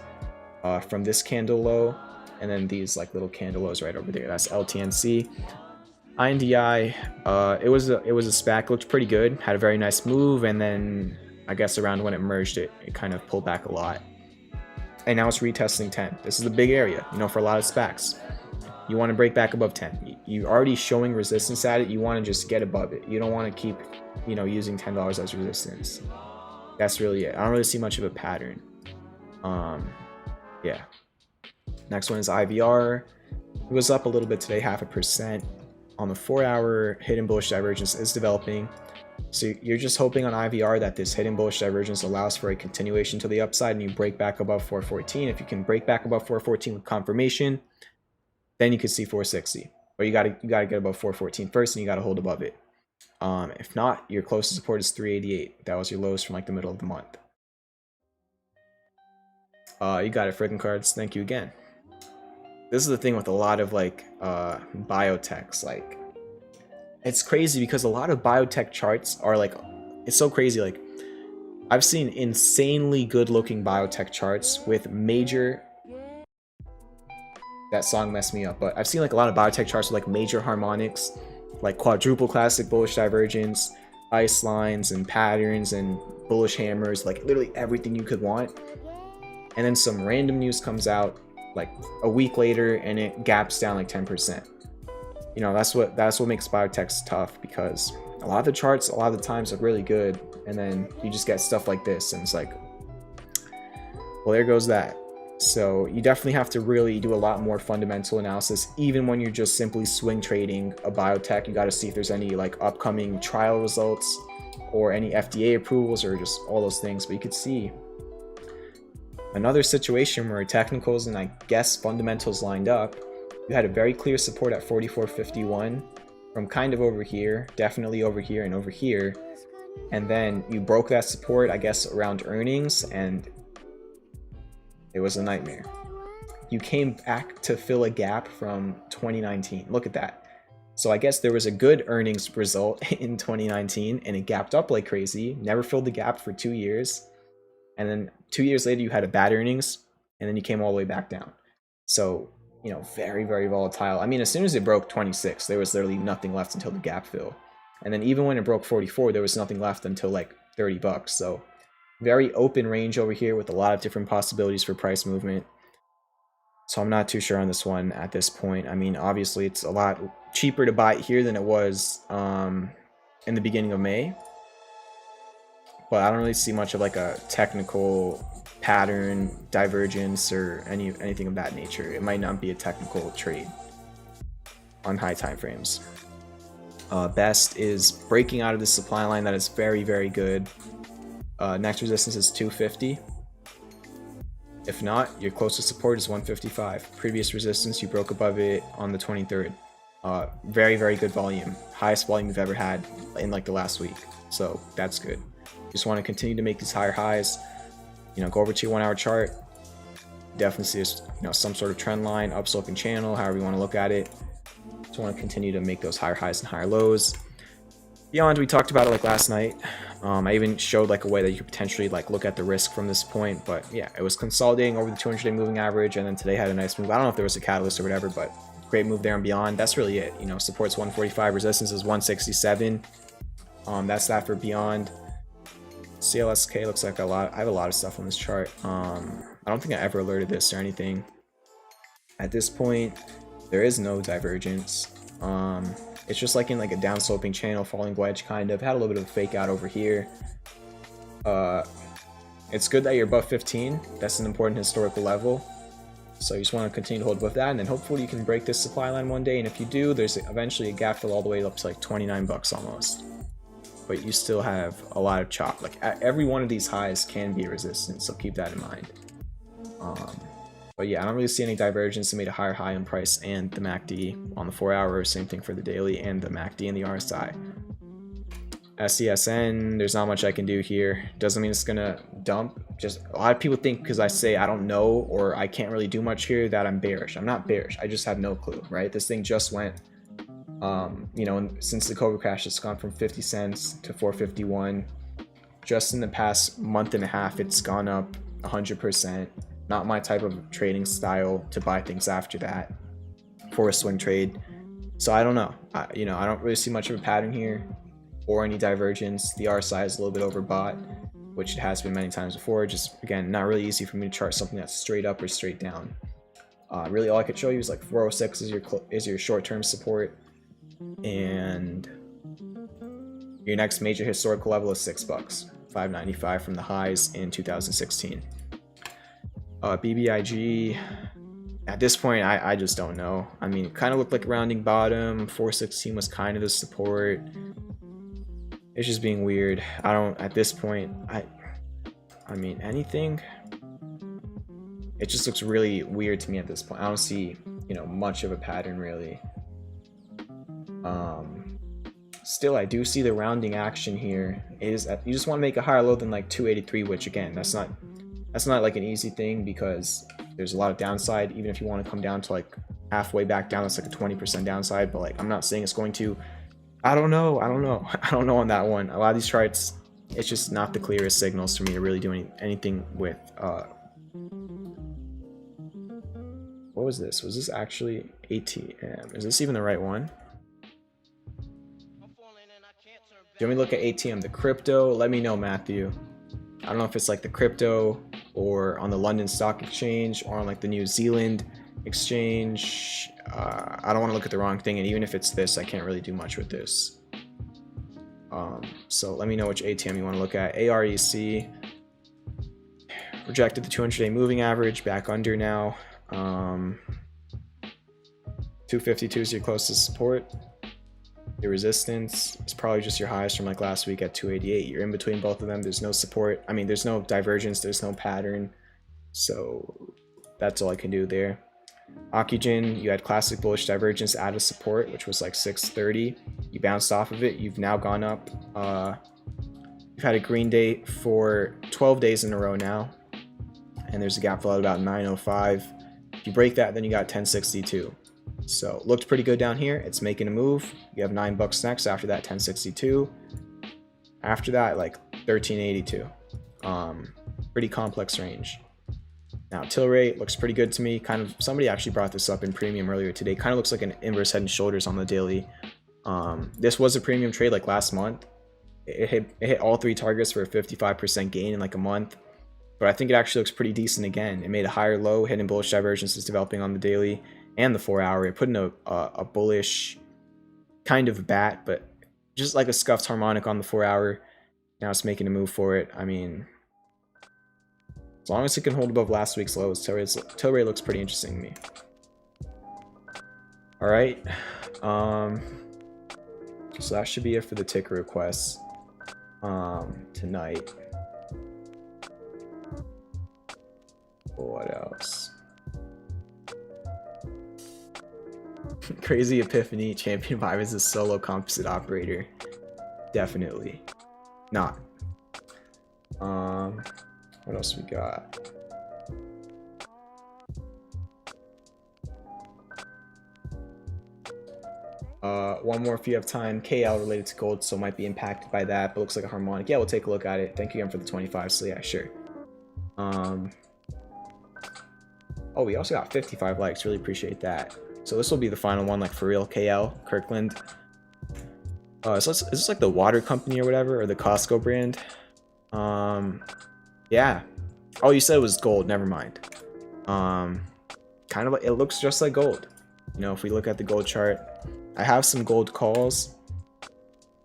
from this candle low, and then these like little candle lows right over there. That's LTNC. INDI, it was a SPAC, looked pretty good, had a very nice move, and then I guess around when it merged, it kind of pulled back a lot. and now it's retesting 10. This is a big area, you know, for a lot of SPACs. You want to break back above 10. You're already showing resistance at it. You want to just get above it. You don't want to keep, you know, using $10 as resistance. That's really it. I don't really see much of a pattern. Yeah. Next one is IVR. It was up a little bit today, 0.5%. On the 4-hour, hidden bullish divergence is developing. So you're just hoping on IVR that this hidden bullish divergence allows for a continuation to the upside and you break back above 414. If you can break back above 414 with confirmation, then you could see 460. But you gotta get above 414 first, and you gotta hold above it. If not, your closest support is 388. That was your lowest from like the middle of the month. You got it, freaking cards. Thank you again. This is the thing with a lot of like biotechs. Like, it's crazy because a lot of biotech charts are like, it's so crazy. Like, I've seen insanely good looking biotech charts with major, that song messed me up, but I've seen like a lot of biotech charts with like major harmonics, like quadruple classic bullish divergence, ice lines and patterns and bullish hammers, like literally everything you could want. And then some random news comes out like a week later and it gaps down like 10%. You know, that's what makes biotechs tough, because a lot of the charts a lot of the times are really good, and then you just get stuff like this and it's like, well, there goes that. So you definitely have to really do a lot more fundamental analysis. Even when you're just simply swing trading a biotech, you got to see if there's any like upcoming trial results or any FDA approvals or just all those things. But you could see another situation where technicals and I guess fundamentals lined up. You had a very clear support at 44.51 from kind of over here, definitely over here and over here. And then you broke that support, I guess, around earnings, and it was a nightmare. You came back to fill a gap from 2019. Look at that. So I guess there was a good earnings result in 2019 and it gapped up like crazy, never filled the gap for 2 years. And then 2 years later, you had a bad earnings and then you came all the way back down. So, you know, very, very volatile. I mean, as soon as it broke 26, there was literally nothing left until the gap fill. And then even when it broke 44, there was nothing left until like $30. So very open range over here with a lot of different possibilities for price movement. So I'm not too sure on this one at this point. I mean, obviously it's a lot cheaper to buy it here than it was in the beginning of May. But I don't really see much of like a technical pattern divergence or anything of that nature. It might not be a technical trade on high time frames. Best is breaking out of the supply line that is very, very good. Next resistance is 250. If not, your closest support is 155. Previous resistance, you broke above it on the 23rd. Very, very good volume. Highest volume you've ever had in like the last week. So that's good. Just want to continue to make these higher highs. You know, go over to your 1 hour chart. Definitely see, you know, some sort of trend line, upsloping channel, however you want to look at it. Just want to continue to make those higher highs and higher lows. Beyond, we talked about it like last night. I even showed like a way that you could potentially like look at the risk from this point. But yeah, it was consolidating over the 200-day moving average, and then today had a nice move. I don't know if there was a catalyst or whatever, but great move there and beyond. That's really it. You know, support's 145, resistance is 167. That's that for beyond. CLSK looks like a lot. I have a lot of stuff on this chart. I don't think I ever alerted this or anything. At this point, there is no divergence. It's just like in like a downsloping channel, falling wedge kind of. Had a little bit of a fake out over here. It's good that you're above 15. That's an important historical level. So you just want to continue to hold above that, and then hopefully you can break this supply line one day. And if you do, there's eventually a gap fill all the way up to like $29 almost. But you still have a lot of chop. Like every one of these highs can be a resistance, so keep that in mind. But yeah, I don't really see any divergence. It made a higher high in price and the MACD on the 4 hour. Same thing for the daily and the MACD and the RSI. SCSN, there's not much I can do here. Doesn't mean it's gonna dump. Just a lot of people think because I say I don't know or I can't really do much here that I'm bearish. I'm not bearish. I just have no clue, right? This thing just went. You know, since the COVID crash, it's gone from 50 cents to 451. Just in the past month and a half, it's gone up 100%. Not my type of trading style to buy things after that for a swing trade. So I don't know. You know, I don't really see much of a pattern here or any divergence. The RSI is a little bit overbought. which it has been many times before. Just again, not really easy for me to chart something that's straight up or straight down. Really, all I could show you is like 406 is your short-term support, and your next major historical level is $6, 595 from the highs in 2016. BBIG, at this point, I just don't know. I mean, it kind of looked like a rounding bottom. 416 was kind of the support. It's just being weird. I don't, at this point, I mean, anything. It just looks really weird to me at this point. I don't see, you know, much of a pattern really. Still, I do see the rounding action here. Is you just want to make a higher low than like 283, which again, that's not like an easy thing because there's a lot of downside. Even if you want to come down to like halfway back down, it's like a 20% downside. But like, I'm not saying it's going to. I don't know on that one. A lot of these charts, it's just not the clearest signals for me to really do anything with. What was this? Was this actually ATM? Is this even the right one? Do you want me to look at ATM, the crypto? Let me know, Matthew. I don't know if it's like the crypto or on the London Stock Exchange or on like the New Zealand exchange. I don't want to look at the wrong thing, and even if it's this, I can't really do much with this. So let me know which ATM you want to look at. RYCEY rejected the 200-day moving average, back under now. 252 is your closest support. Your resistance is probably just your highest from like last week at 288. You're in between both of them. There's no support. I mean, there's no divergence. There's no pattern. So that's all I can do there. Oxygen, you had classic bullish divergence out of support, which was like 630. You bounced off of it. You've now gone up. You've had a green day for 12 days in a row now. And there's a gap fill at about 905. If you break that, then you got 1062. So looked pretty good down here. It's making a move. You have $9 next. After that, 1062. After that, like 1382. Pretty complex range. Now TLRY looks pretty good to me. Kind of, somebody actually brought this up in premium earlier today. Kind of looks like an inverse head and shoulders on the daily. This was a premium trade like last month. It hit all three targets for a 55% gain in like a month. But I think it actually looks pretty decent again. It made a higher low, hidden bullish divergence is developing on the daily and the 4 hour. It put in a bullish kind of bat, but just like a scuffed harmonic on the 4 hour. Now it's making a move for it. I mean, as long as it can hold above last week's lows, TLRY looks pretty interesting to me. All right. So that should be it for the ticker requests tonight. What else? Crazy Epiphany, Champion 5 is a solo composite operator. Definitely not. What else we got? One more if you have time. KL related to gold, so might be impacted by that, but looks like a harmonic. Yeah, we'll take a look at it. Thank you again for the 25. So yeah, sure. Oh, we also got 55 likes. Really appreciate that. So this will be the final one, like for real. KL Kirkland. So is this like the water company or whatever, or the Costco brand? Yeah. Oh, you said it was gold. Never mind. Kind of like, it looks just like gold. You know, if we look at the gold chart, I have some gold calls.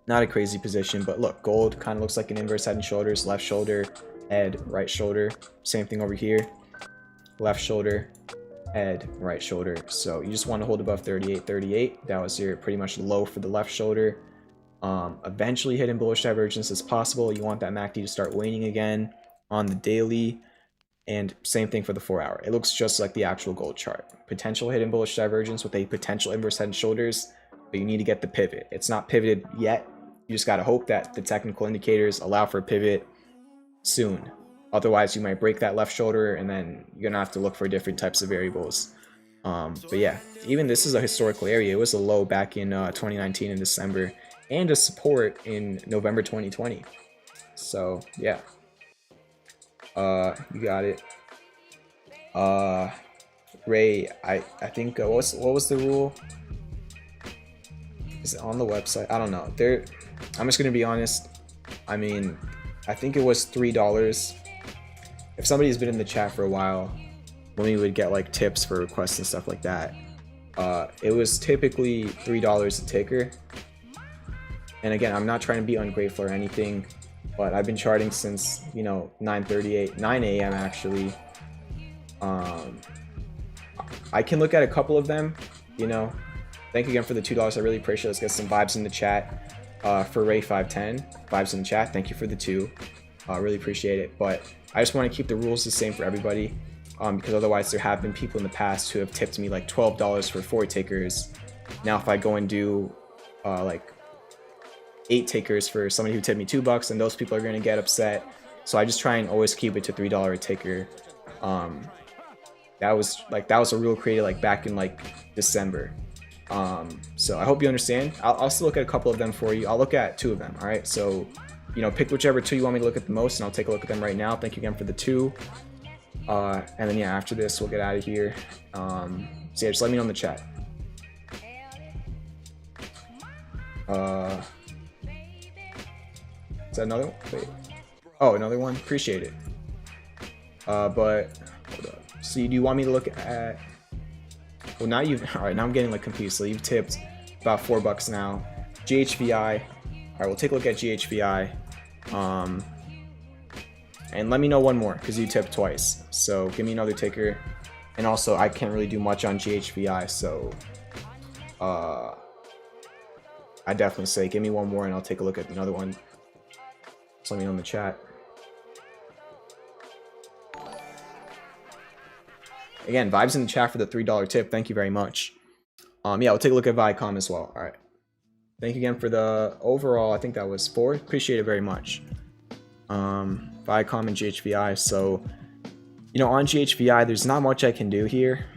Not a crazy position, but look, gold kind of looks like an inverse head and shoulders. Left shoulder, head, right shoulder. Same thing over here. Left shoulder, head, right shoulder. So you just want to hold above 38.38. That was your pretty much low for the left shoulder. Eventually hidden bullish divergence is possible. You want that MACD to start waning again on the daily, and same thing for the 4 hour. It looks just like the actual gold chart. Potential hidden bullish divergence with a potential inverse head and shoulders, but you need to get the pivot. It's not pivoted yet. You just got to hope that the technical indicators allow for a pivot soon. Otherwise, you might break that left shoulder, and then you're gonna have to look for different types of variables. But yeah, even this is a historical area. It was a low back in 2019 in December, and a support in November 2020. So yeah, you got it. Ray, I think what was the rule? Is it on the website? I don't know. I'm just gonna be honest. I mean, I think it was $3. If somebody's been in the chat for a while, when we would get like tips for requests and stuff like that, it was typically $3 a ticker. And again, I'm not trying to be ungrateful or anything, but I've been charting since, you know, 9 a.m. actually. I can look at a couple of them, you know. Thank you again for the $2. I really appreciate it. Let's get some vibes in the chat. For Ray 510, vibes in the chat. Thank you for the 2. Really appreciate it. But I just want to keep the rules the same for everybody, because otherwise there have been people in the past who have tipped me like $12 for 4 tickers. Now if I go and do like 8 tickers for somebody who tipped me $2, and those people are going to get upset. So I just try and always keep it to $3 a ticker. That was a rule created like back in like December. So I hope you understand. I'll still look at a couple of them for you. I'll look at 2 of them. All right. So, you know, pick whichever 2 you want me to look at the most, and I'll take a look at them right now. Thank you again for the 2. And then yeah, after this we'll get out of here. So yeah, just let me know in the chat. Is that another one? Wait. Oh, another one? Appreciate it. But hold up. So do you want me to look at... Well, now you've... Alright, now I'm getting like confused. So you've tipped about $4 now. GHVI. Alright, we'll take a look at GHVI. And let me know one more, because you tipped twice. So give me another ticker. And also, I can't really do much on GHVI, so... I definitely say give me one more and I'll take a look at another one. Just let me know in the chat. Again, vibes in the chat for the $3 tip. Thank you very much. Yeah, we'll take a look at Viacom as well. All right. Thank you again for the overall. I think that was 4. Appreciate it very much. Viacom and GHVI. So, you know, on GHVI, there's not much I can do here.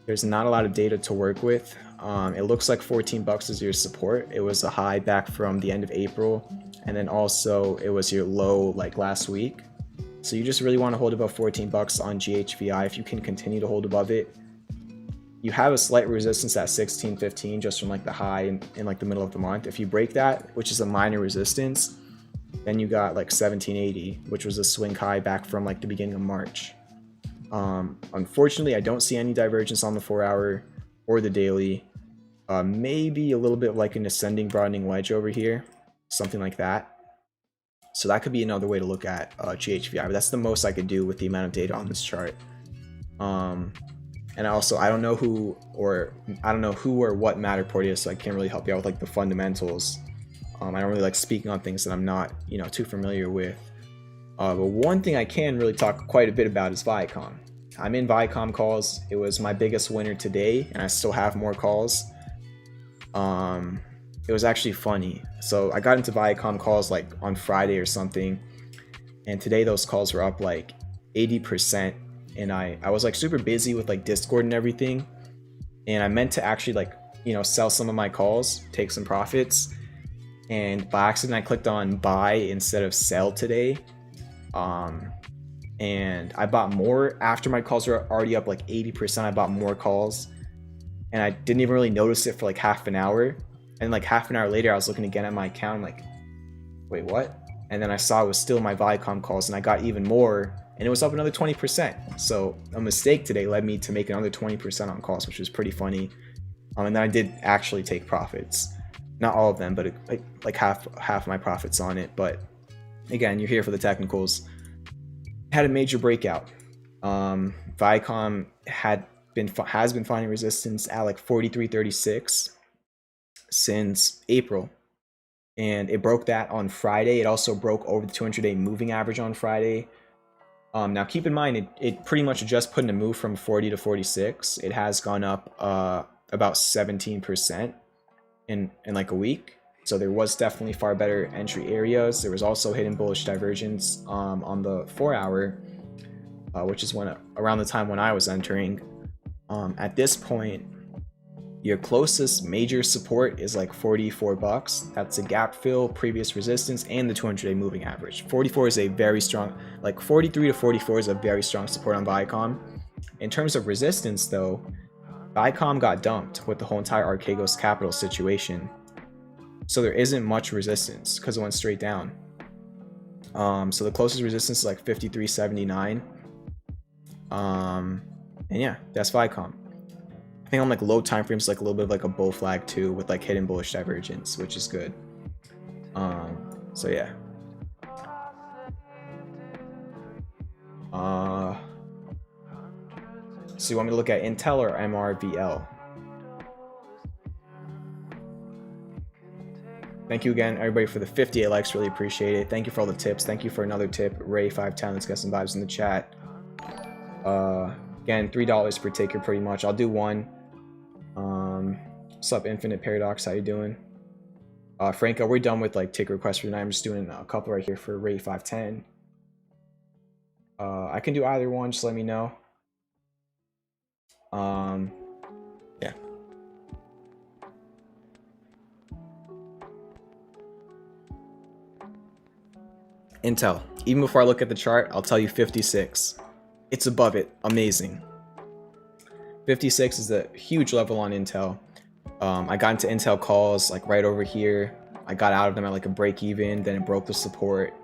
There's not a lot of data to work with. It looks like $14 is your support. It was a high back from the end of April, and then also it was your low like last week. So you just really want to hold above $14 on GHVI. If you can continue to hold above it, you have a slight resistance at 16.15 just from like the high in like the middle of the month. If you break that, which is a minor resistance, then you got like 17.80, which was a swing high back from like the beginning of March. Unfortunately, I don't see any divergence on the 4-hour or the daily. Maybe a little bit like an ascending broadening wedge over here, something like that. So that could be another way to look at GHVI, but that's the most I could do with the amount of data on this chart. And also, I don't know who or what Matterport is, so I can't really help you out with like the fundamentals. I don't really like speaking on things that I'm not, you know, too familiar with. But one thing I can really talk quite a bit about is Viacom. I'm in Viacom calls. It was my biggest winner today, and I still have more calls. It was actually funny. So I got into Viacom calls like on Friday or something, and today those calls were up like 80%. And I was like super busy with like Discord and everything, and I meant to actually like, you know, sell some of my calls, take some profits, and by accident I clicked on buy instead of sell today. And I bought more after my calls were already up like 80%. I bought more calls, and I didn't even really notice it for like half an hour. And like half an hour later, I was looking again at my account. I'm like, wait, what? And then I saw it was still my Viacom calls, and I got even more, and it was up another 20%. So a mistake today led me to make another 20% on calls, which was pretty funny. And then I did actually take profits, not all of them, but like half my profits on it. But again, you're here for the technicals. Had a major breakout. Viacom has been finding resistance at like 43.36 since April, and it broke that on Friday. It also broke over the 200-day moving average on Friday. Now keep in mind, it pretty much just put in a move from 40 to 46. It has gone up about 17% in like a week. So there was definitely far better entry areas. There was also hidden bullish divergence on the 4-hour, which is around the time when I was entering. At this point, your closest major support is like $44. That's a gap fill, previous resistance, and the 200-day moving average. 44 is a very strong, like 43 to 44 is a very strong support on Viacom. In terms of resistance though, Viacom got dumped with the whole entire Archegos Capital situation. So there isn't much resistance because it went straight down. So the closest resistance is like 53.79. And yeah, that's Viacom. I think on like low time frames, like a little bit of like a bull flag too, with like hidden bullish divergence, which is good. So yeah. So you want me to look at Intel or MRVL? Thank you again, everybody, for the 58 likes. Really appreciate it. Thank you for all the tips. Thank you for another tip. Ray510, let's get some vibes in the chat. Again, $3 per ticker pretty much. I'll do one. What's up, Infinite Paradox? How you doing? Franco, we're done with like ticker requests for tonight. I'm just doing a couple right here for Ray510. I can do either one, just let me know. Yeah. Intel. Even before I look at the chart, I'll tell you 56. It's above it. Amazing. 56 is a huge level on Intel. I got into Intel calls like right over here. I got out of them at like a break even, then it broke the support.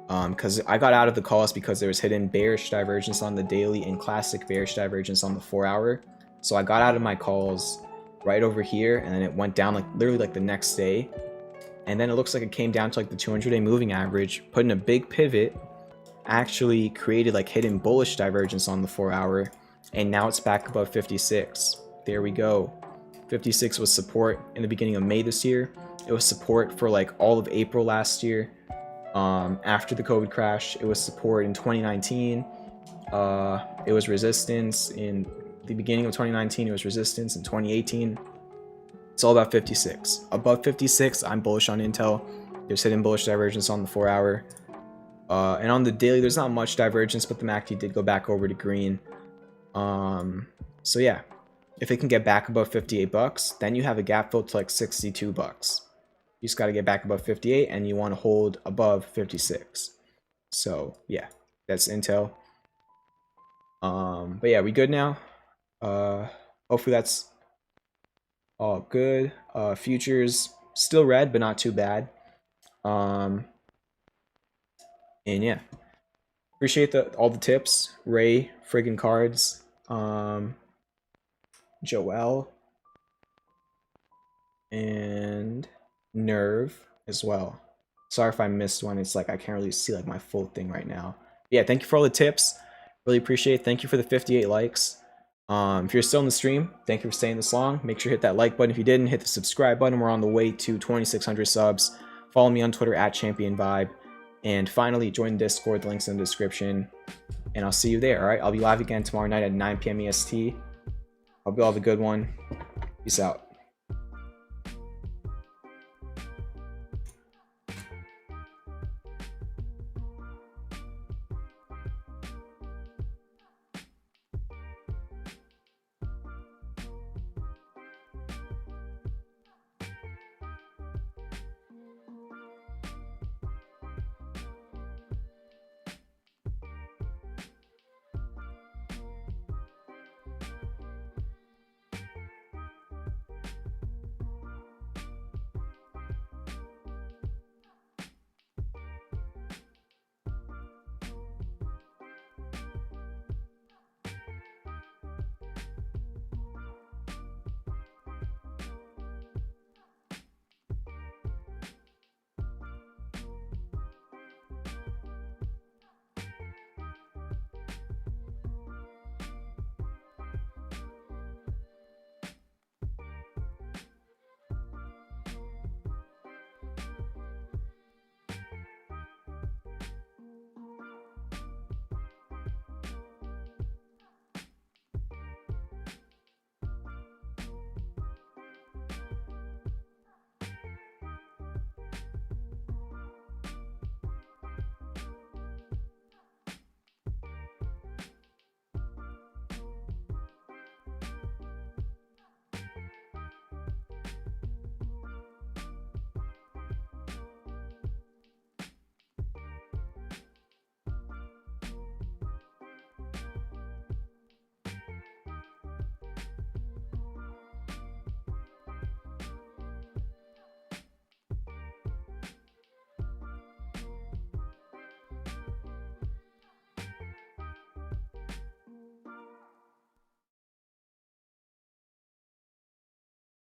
Because I got out of the calls because there was hidden bearish divergence on the daily and classic bearish divergence on the 4-hour. So I got out of my calls right over here, and then it went down like literally like the next day. And then it looks like it came down to like the 200-day moving average, put in a big pivot, actually created like hidden bullish divergence on the 4-hour, and now it's back above 56. There we go. 56 was support in the beginning of May this year. It was support for like all of April last year. After the COVID crash, it was support in 2019. It was resistance in the beginning of 2019. It was resistance in 2018. It's all about 56. Above 56, I'm bullish on Intel. There's hidden bullish divergence on the 4-hour. And on the daily, there's not much divergence, but the MACD did go back over to green. So yeah, if it can get back above 58 bucks, then you have a gap fill to like 62 bucks. You just got to get back above 58, and you want to hold above 56. So yeah, that's Intel. But yeah, we good now. Hopefully that's all good. Futures still red, but not too bad. And yeah, appreciate all the tips. Ray, friggin' cards. Joel, and Nerve as well. Sorry if I missed one. It's like I can't really see like my full thing right now. Yeah, thank you for all the tips. Really appreciate it. Thank you for the 58 likes. If you're still in the stream, thank you for staying this long. Make sure you hit that like button. If you didn't, hit the subscribe button. We're on the way to 2,600 subs. Follow me on Twitter at ChampionVibe. And finally, join the Discord. The link's in the description. And I'll see you there, all right? I'll be live again tomorrow night at 9 p.m. EST. Hope you all have a good one. Peace out.